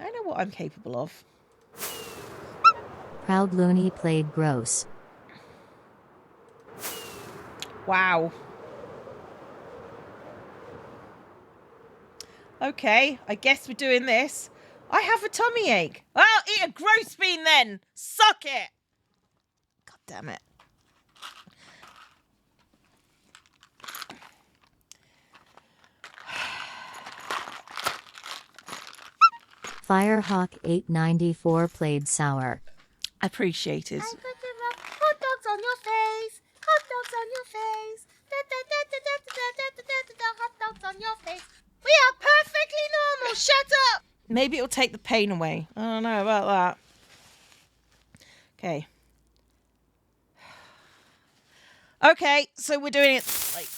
I know what I'm capable of. Proud Looney played gross. Wow. Okay, I guess we're doing this. I have a tummy ache. Well, eat a gross bean then. Suck it. God damn it. Firehawk 894 played sour. Appreciated. I put hot dogs on your face. Hot dogs on your face. Hot dogs on your face. We are perfectly normal. Shut up. Maybe it'll take the pain away. I don't know about that. Okay. Okay, so we're doing it like...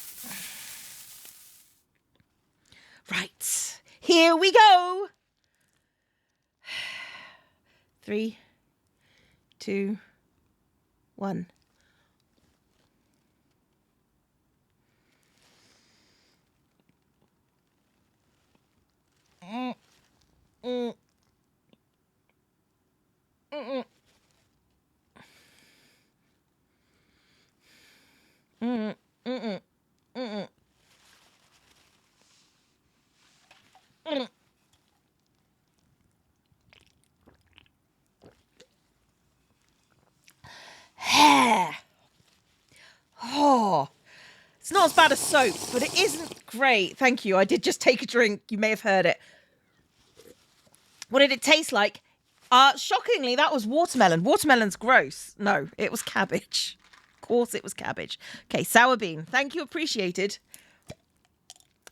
Right. Here we go. 3, 2, 1. Hair. Oh, it's not as bad as soap, but it isn't great. Thank you. I did just take a drink. You may have heard it. What did it taste like? Shockingly, that was watermelon. Watermelon's gross. No, it was cabbage. Of course it was cabbage. Okay, sour bean. Thank you, appreciated.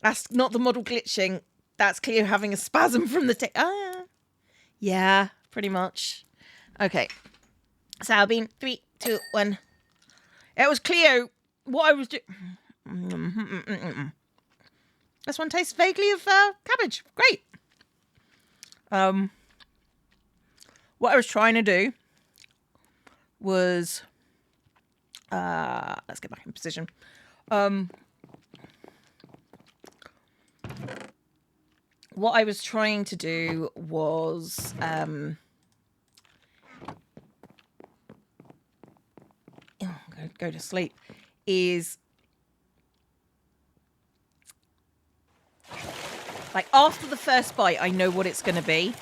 That's not the model glitching. That's Cleo having a spasm from the yeah, pretty much. Okay. Sour bean. 3, 2, 1. It was Cleo. What I was doing. This one tastes vaguely of cabbage. Great. What I was trying to do was let's get back in position. What I was trying to do was go to sleep is Like, after the first bite, I know what it's going to be.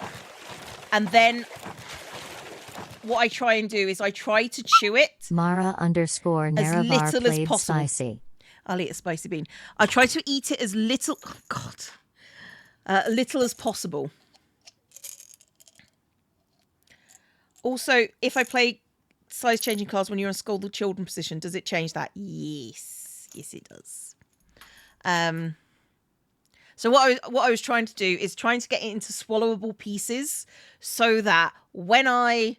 And then what I try and do is I try to chew it Mara underscore as Naravar little as played possible. spicy. I'll eat a spicy bean. I try to eat it as little... Oh, God. Little as possible. Also, if I play size changing cards when you're in Scold the Children position, does it change that? Yes. Yes, it does. So what I was trying to do is trying to get it into swallowable pieces so that when I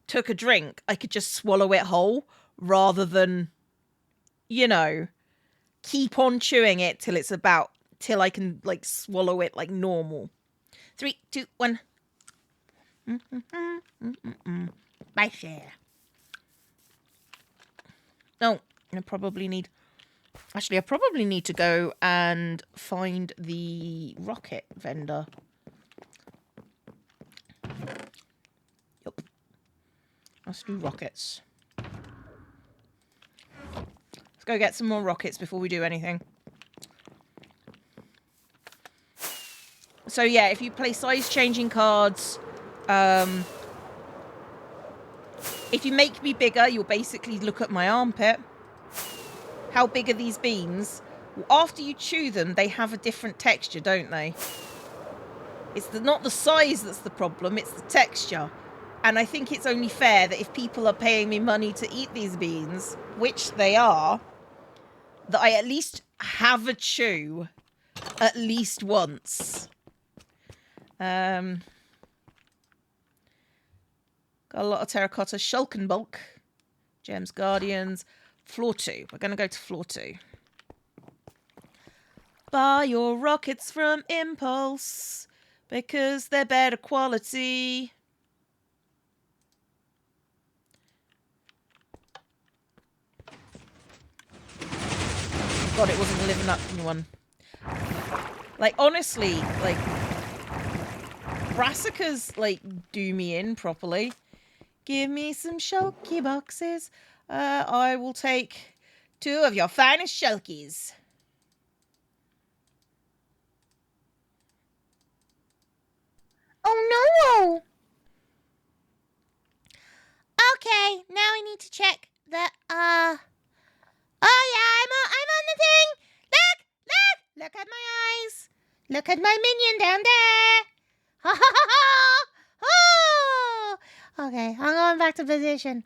took a drink, I could just swallow it whole rather than, you know, keep on chewing it till I can like swallow it like normal. 3, 2, 1. My share. No, I probably need to go and find the rocket vendor. Yep. Let's do rockets. Let's go get some more rockets before we do anything. So yeah, if you play size changing cards, if you make me bigger, you'll basically look at my armpit. How big are these beans? Well, after you chew them, they have a different texture, don't they? It's not the size that's the problem, it's the texture. And I think it's only fair that if people are paying me money to eat these beans, which they are, that I at least have a chew at least once. Got a lot of terracotta, shulk and bulk, gems, guardians, floor 2. We're going to go to floor 2. Buy your rockets from Impulse because they're better quality. God, it wasn't living up to one. Like, honestly, like, brassicas, like, do me in properly. Give me some shulky boxes. I will take 2 of your finest shulkies. Oh no! Okay, now I need to check the Oh yeah, I'm on the thing. Look at my eyes. Look at my minion down there. Ha ha ha ha! Oh! Okay, I'm going back to position.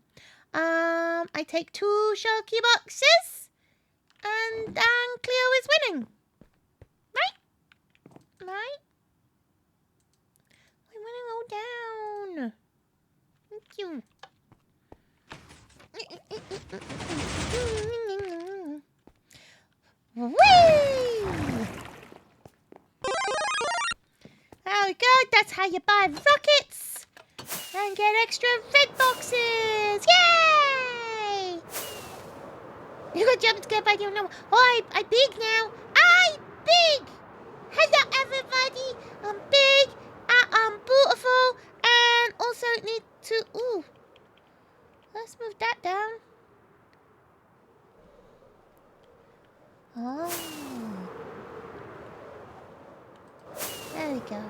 I take 2 shulky boxes, and Cleo is winning. Right? I'm gonna go down. Thank you. Whee! There we go. That's how you buy rockets and get extra red boxes. Yay! You got jump scare by your number. Oh, I big now. I big. Hello, everybody. I'm big. I'm beautiful, and also need to. Ooh. Let's move that down. Oh. There we go.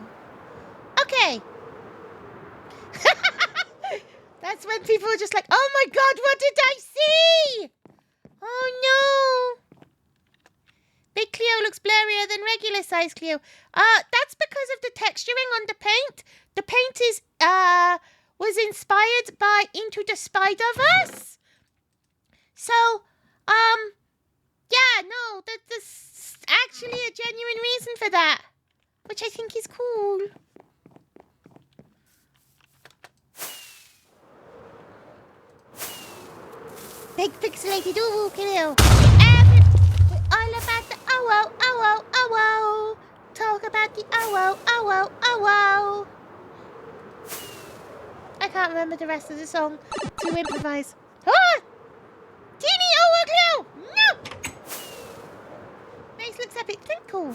Okay. That's when people are just like, oh my god, what did I see? Oh no. Big Cleo looks blurrier than regular size Cleo. That's because of the texturing on the paint. The paint is, was inspired by Into the Spider-Verse. So, yeah, no, there's actually a genuine reason for that, which I think is cool. Big pixelated ooh, Cleo. We're all about the oh. Talk about the oh. I can't remember the rest of the song to improvise. Ah! Teeny oh, Cleo! No! Face looks a bit twinkle.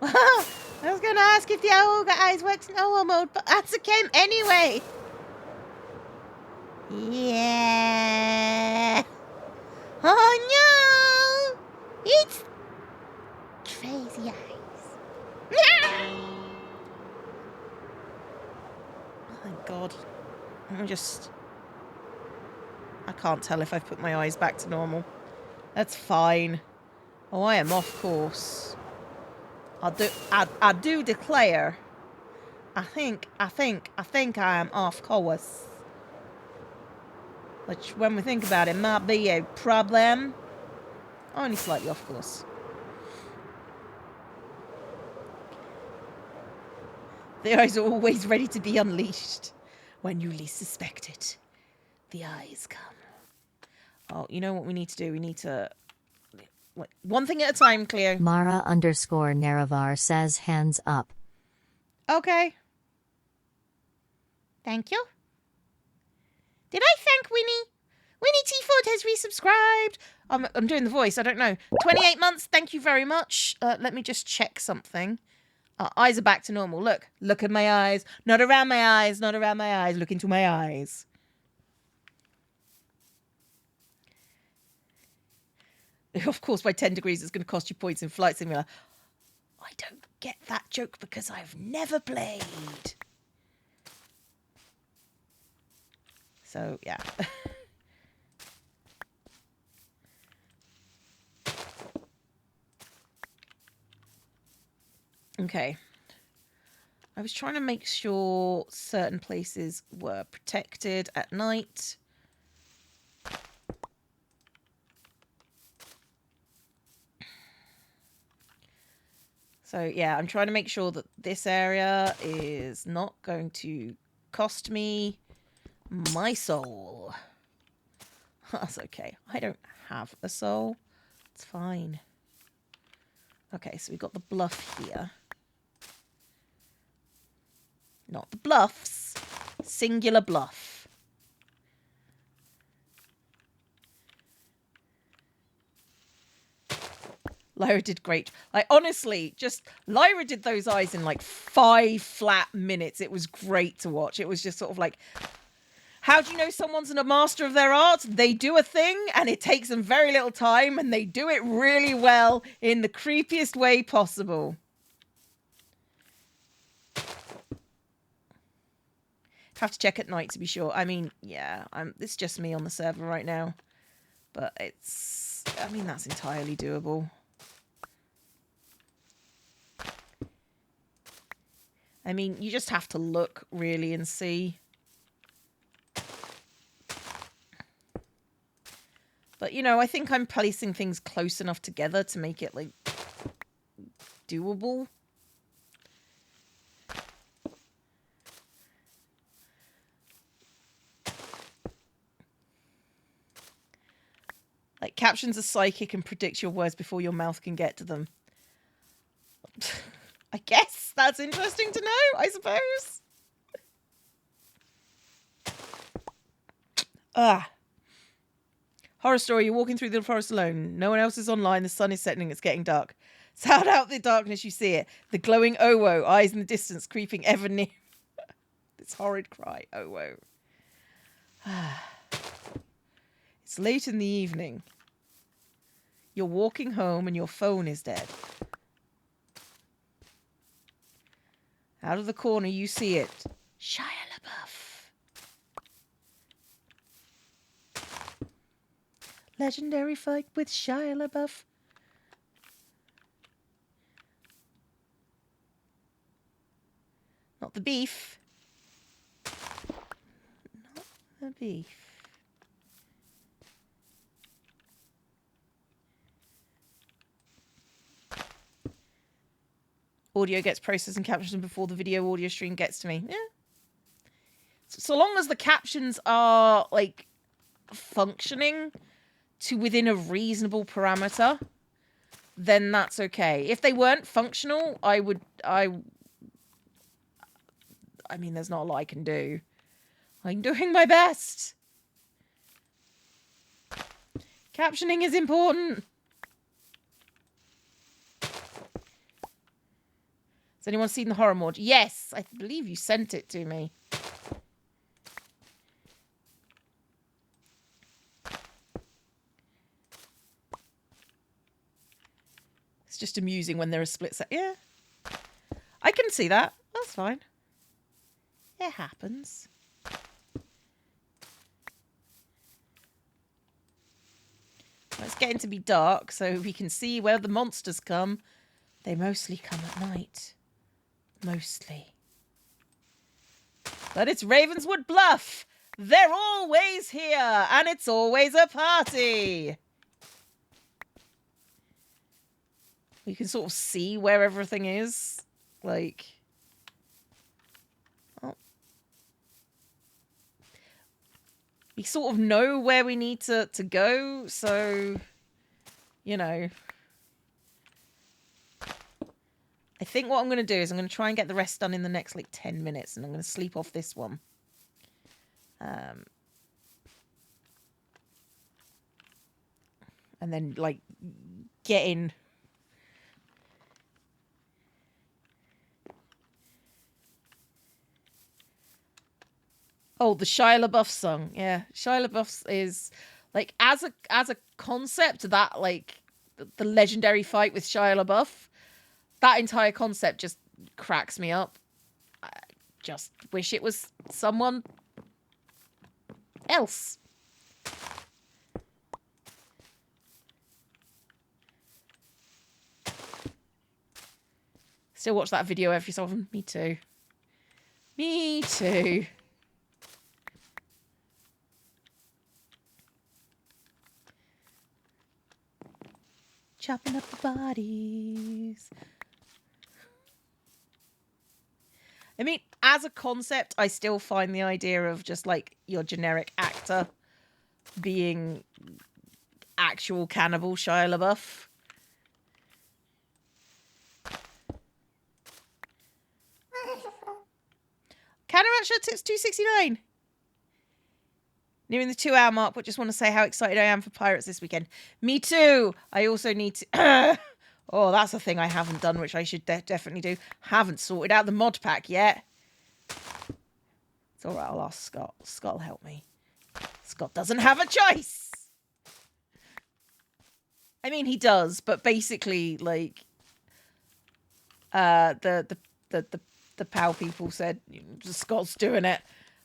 I was going to ask if the owl got eyes works in OWL mode, but answer came anyway. Yeah. Oh no! It's crazy eyes. Oh, thank God. I can't tell if I've put my eyes back to normal. That's fine. Oh, I am off course. I do declare. I think I am off course. Which, when we think about it, might be a problem. Only slightly off course. The eyes are always ready to be unleashed. When you least suspect it, the eyes come. Oh, you know what we need to do? We need to... Wait, one thing at a time, Cleo. Mara_Naravar says hands up. Okay. Thank you. Did I thank Winnie? Winnie T. Ford has resubscribed. I'm doing the voice. I don't know. 28 months. Thank you very much. Let me just check something. Eyes are back to normal. Look at my eyes. Not around my eyes. Not around my eyes. Look into my eyes. Of course, by 10 degrees, it's going to cost you points in Flight Simulator. I don't get that joke because I've never played. So, yeah. Okay. I was trying to make sure certain places were protected at night. So, yeah, I'm trying to make sure that this area is not going to cost me my soul. That's okay. I don't have a soul. It's fine. Okay, so we've got the bluff here. Not the bluffs. Singular bluff. Lyra did great. I honestly Lyra did those eyes in like 5 flat minutes. It was great to watch. It was just sort of like, how do you know someone's a master of their art? They do a thing and it takes them very little time and they do it really well in the creepiest way possible. Have to check at night to be sure. I mean, yeah, it's just me on the server right now. But that's entirely doable. I mean, you just have to look really and see. But, I think I'm placing things close enough together to make it, like, doable. Like, captions are psychic and predict your words before your mouth can get to them. I guess that's interesting to know, I suppose. Horror story, you're walking through the forest alone. No one else is online. The sun is setting. It's getting dark. Sound out the darkness, you see it. The glowing Owo, eyes in the distance, creeping ever near. This horrid cry, Owo. It's late in the evening. You're walking home and your phone is dead. Out of the corner, you see it. Shia LaBeouf. Legendary fight with Shia LaBeouf. Not the beef. Not the beef. Audio gets processed and captioned before the video audio stream gets to me. Yeah. So long as the captions are, like, functioning to within a reasonable parameter, then that's okay. If they weren't functional, I mean, there's not a lot I can do. I'm doing my best. Captioning is important. Has anyone seen the horror mod? Yes, I believe you sent it to me. It's just amusing when there are split set. Yeah. I can see that. That's fine. It happens. Well, it's getting to be dark, so we can see where the monsters come. They mostly come at night. Mostly. But it's Ravenswood Bluff. They're always here, and it's always a party. You can sort of see where everything is. Like... Oh. We sort of know where we need to go, so... You know... I think what I'm going to do is I'm going to try and get the rest done in the next, like, 10 minutes, and I'm going to sleep off this one. And then, like, get in... Oh, the Shia LaBeouf song. Yeah, Shia LaBeouf is like as a concept that like the legendary fight with Shia LaBeouf. That entire concept just cracks me up. I just wish it was someone else. Still watch that video every so often. Me too. Me too. Chopping up the bodies. I mean, as a concept, I still find the idea of just like your generic actor being actual cannibal Shia LaBeouf. Countermatch at tips 269. Nearing the 2-hour mark, but just want to say how excited I am for Pirates this weekend. Me too. I also need to... oh, that's a thing I haven't done, which I should definitely do. Haven't sorted out the mod pack yet. It's all right, I'll ask Scott. Scott will help me. Scott doesn't have a choice. I mean, he does, but basically, like... the POW people said Scott's doing it.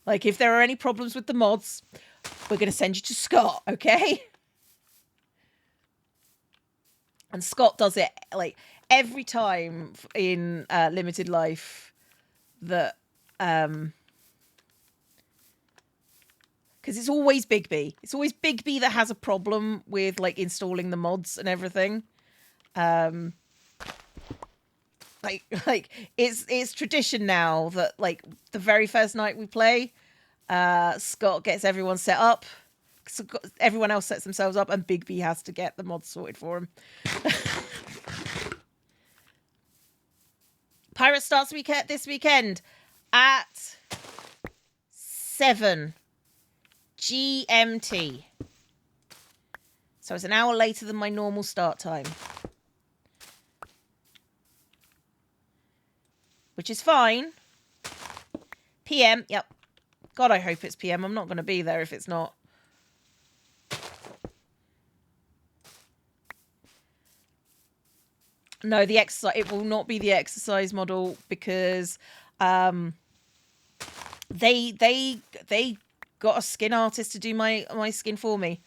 Like, if there are any problems with the mods, we're going to send you to Scott, okay? And Scott does it, like, every time in Limited Life that... because it's always Big B. It's always Big B that has a problem with, like, installing the mods and everything. Like it's tradition now that like the very first night we play, Scott gets everyone set up. So everyone else sets themselves up, and Big B has to get the mods sorted for him. Pirate starts this weekend at 7 GMT. So it's an hour later than my normal start time. Which is fine. PM, yep. God, I hope it's PM. I'm not going to be there if it's not. No, the exercise. It will not be the exercise model because they got a skin artist to do my skin for me.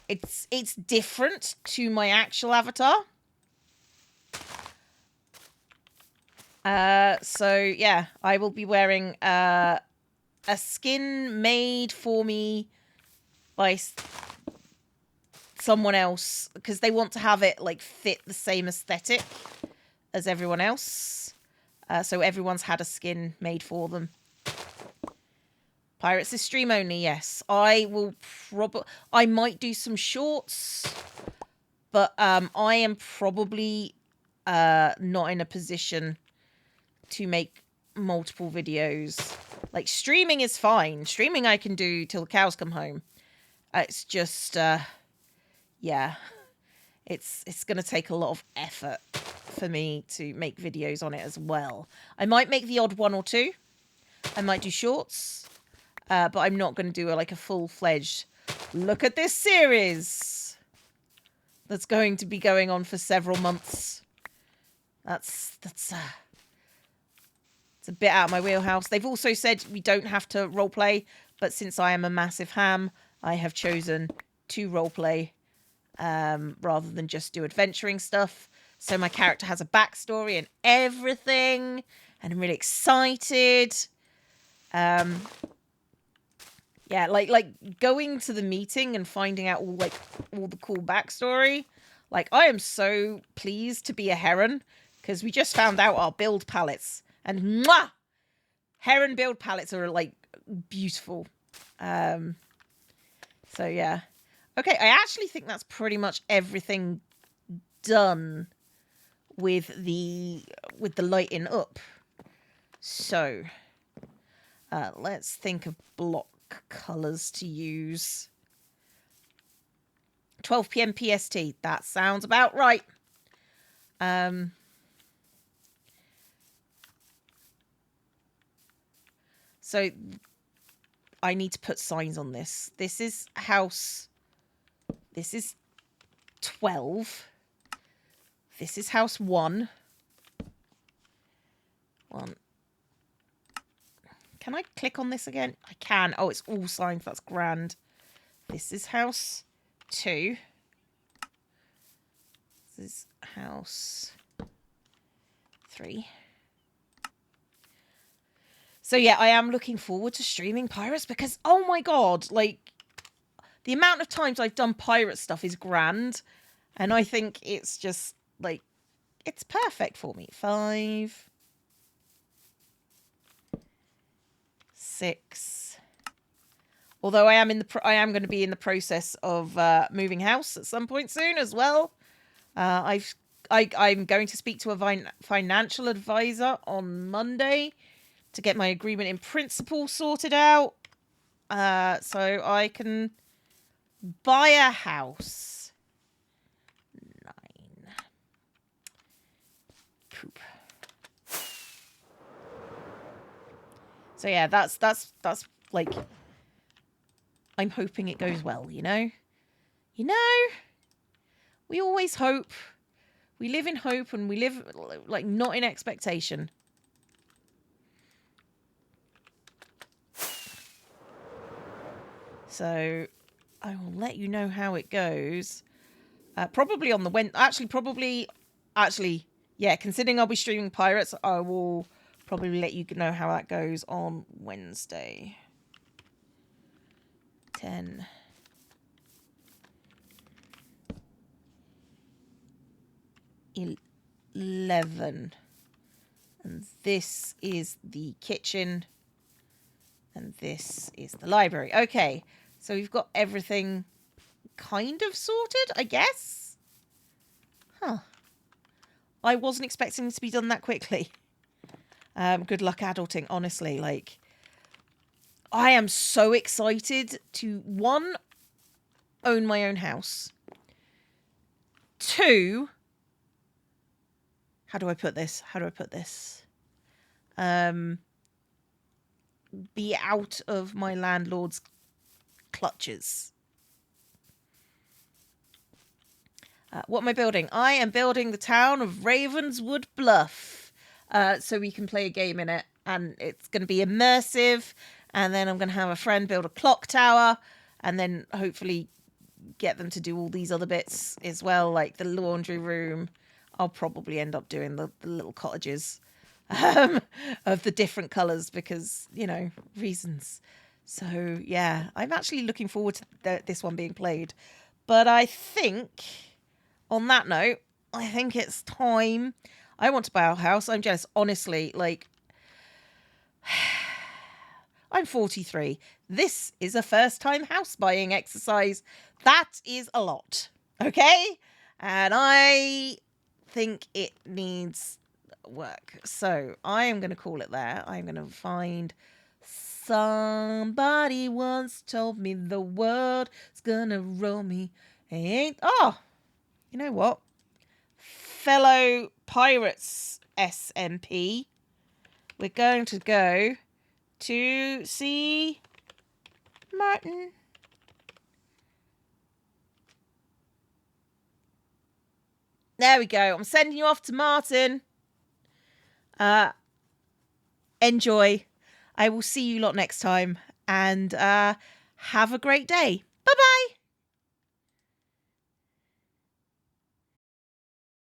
It's different to my actual avatar. So yeah, I will be wearing a skin made for me by someone else because they want to have it like fit the same aesthetic as everyone else. So everyone's had a skin made for them. Pirates is stream only, yes. I might do some shorts, but I am probably not in a position to make multiple videos. Like, streaming is fine. Streaming I can do till the cows come home. It's just, yeah. It's going to take a lot of effort for me to make videos on it as well. I might make the odd one or two. I might do shorts. But I'm not going to do a full-fledged, look at this series that's going to be going on for several months. That's it's a bit out of my wheelhouse. They've also said we don't have to roleplay, but since I am a massive ham, I have chosen to roleplay rather than just do adventuring stuff. So my character has a backstory and everything, and I'm really excited. Yeah, like going to the meeting and finding out all the cool backstory. Like, I am so pleased to be a heron because we just found out our build palettes, and mwah! Heron build palettes are like beautiful. So yeah. Okay, I actually think that's pretty much everything done with the lighting up. So let's think of block colors to use. 12 p.m. PST. That sounds about right. So I need to put signs on this. This is house. This is 12. This is house 1. 1. Can I click on this again? I can. Oh, it's all signs. That's grand. This is house 2. This is house 3. So yeah, I am looking forward to streaming Pirates because, oh my god, like, the amount of times I've done pirate stuff is grand. And I think it's just, like, it's perfect for me. 5. 6. Although I am going to be in the process of moving house at some point soon as well. I'm going to speak to a financial advisor on Monday to get my agreement in principle sorted out, so I can buy a house. 9. Poop. So yeah, that's like, I'm hoping it goes well, you know? You know? We always hope. We live in hope and we live, like, not in expectation. So I will let you know how it goes. Probably on the Actually, yeah, considering I'll be streaming Pirates, I will probably let you know how that goes on Wednesday. 10. 11. And this is the kitchen. And this is the library. Okay, so we've got everything kind of sorted, I guess. Huh. I wasn't expecting it to be done that quickly. Good luck adulting, honestly. Like, I am so excited to, 1, own my own house. 2, how do I put this? Be out of my landlord's clutches. What am I building? I am building the town of Ravenswood Bluff, so we can play a game in it, and it's going to be immersive. And then I'm going to have a friend build a clock tower, and then hopefully get them to do all these other bits as well, like the laundry room. I'll probably end up doing the little cottages of the different colours because, you know, reasons. So, yeah, I'm actually looking forward to this one being played. But I think, on that note, I think it's time. I want to buy a house. I'm jealous. Honestly, like, I'm 43. This is a first-time house buying exercise. That is a lot, okay? And I think it needs work. So I am going to call it there. I'm going to find somebody once told me the world is going to roll me. Oh, you know what? Fellow Pirates SMP. We're going to go to see Martin. There we go. I'm sending you off to Martin. Enjoy. I will see you lot next time, and have a great day. Bye bye.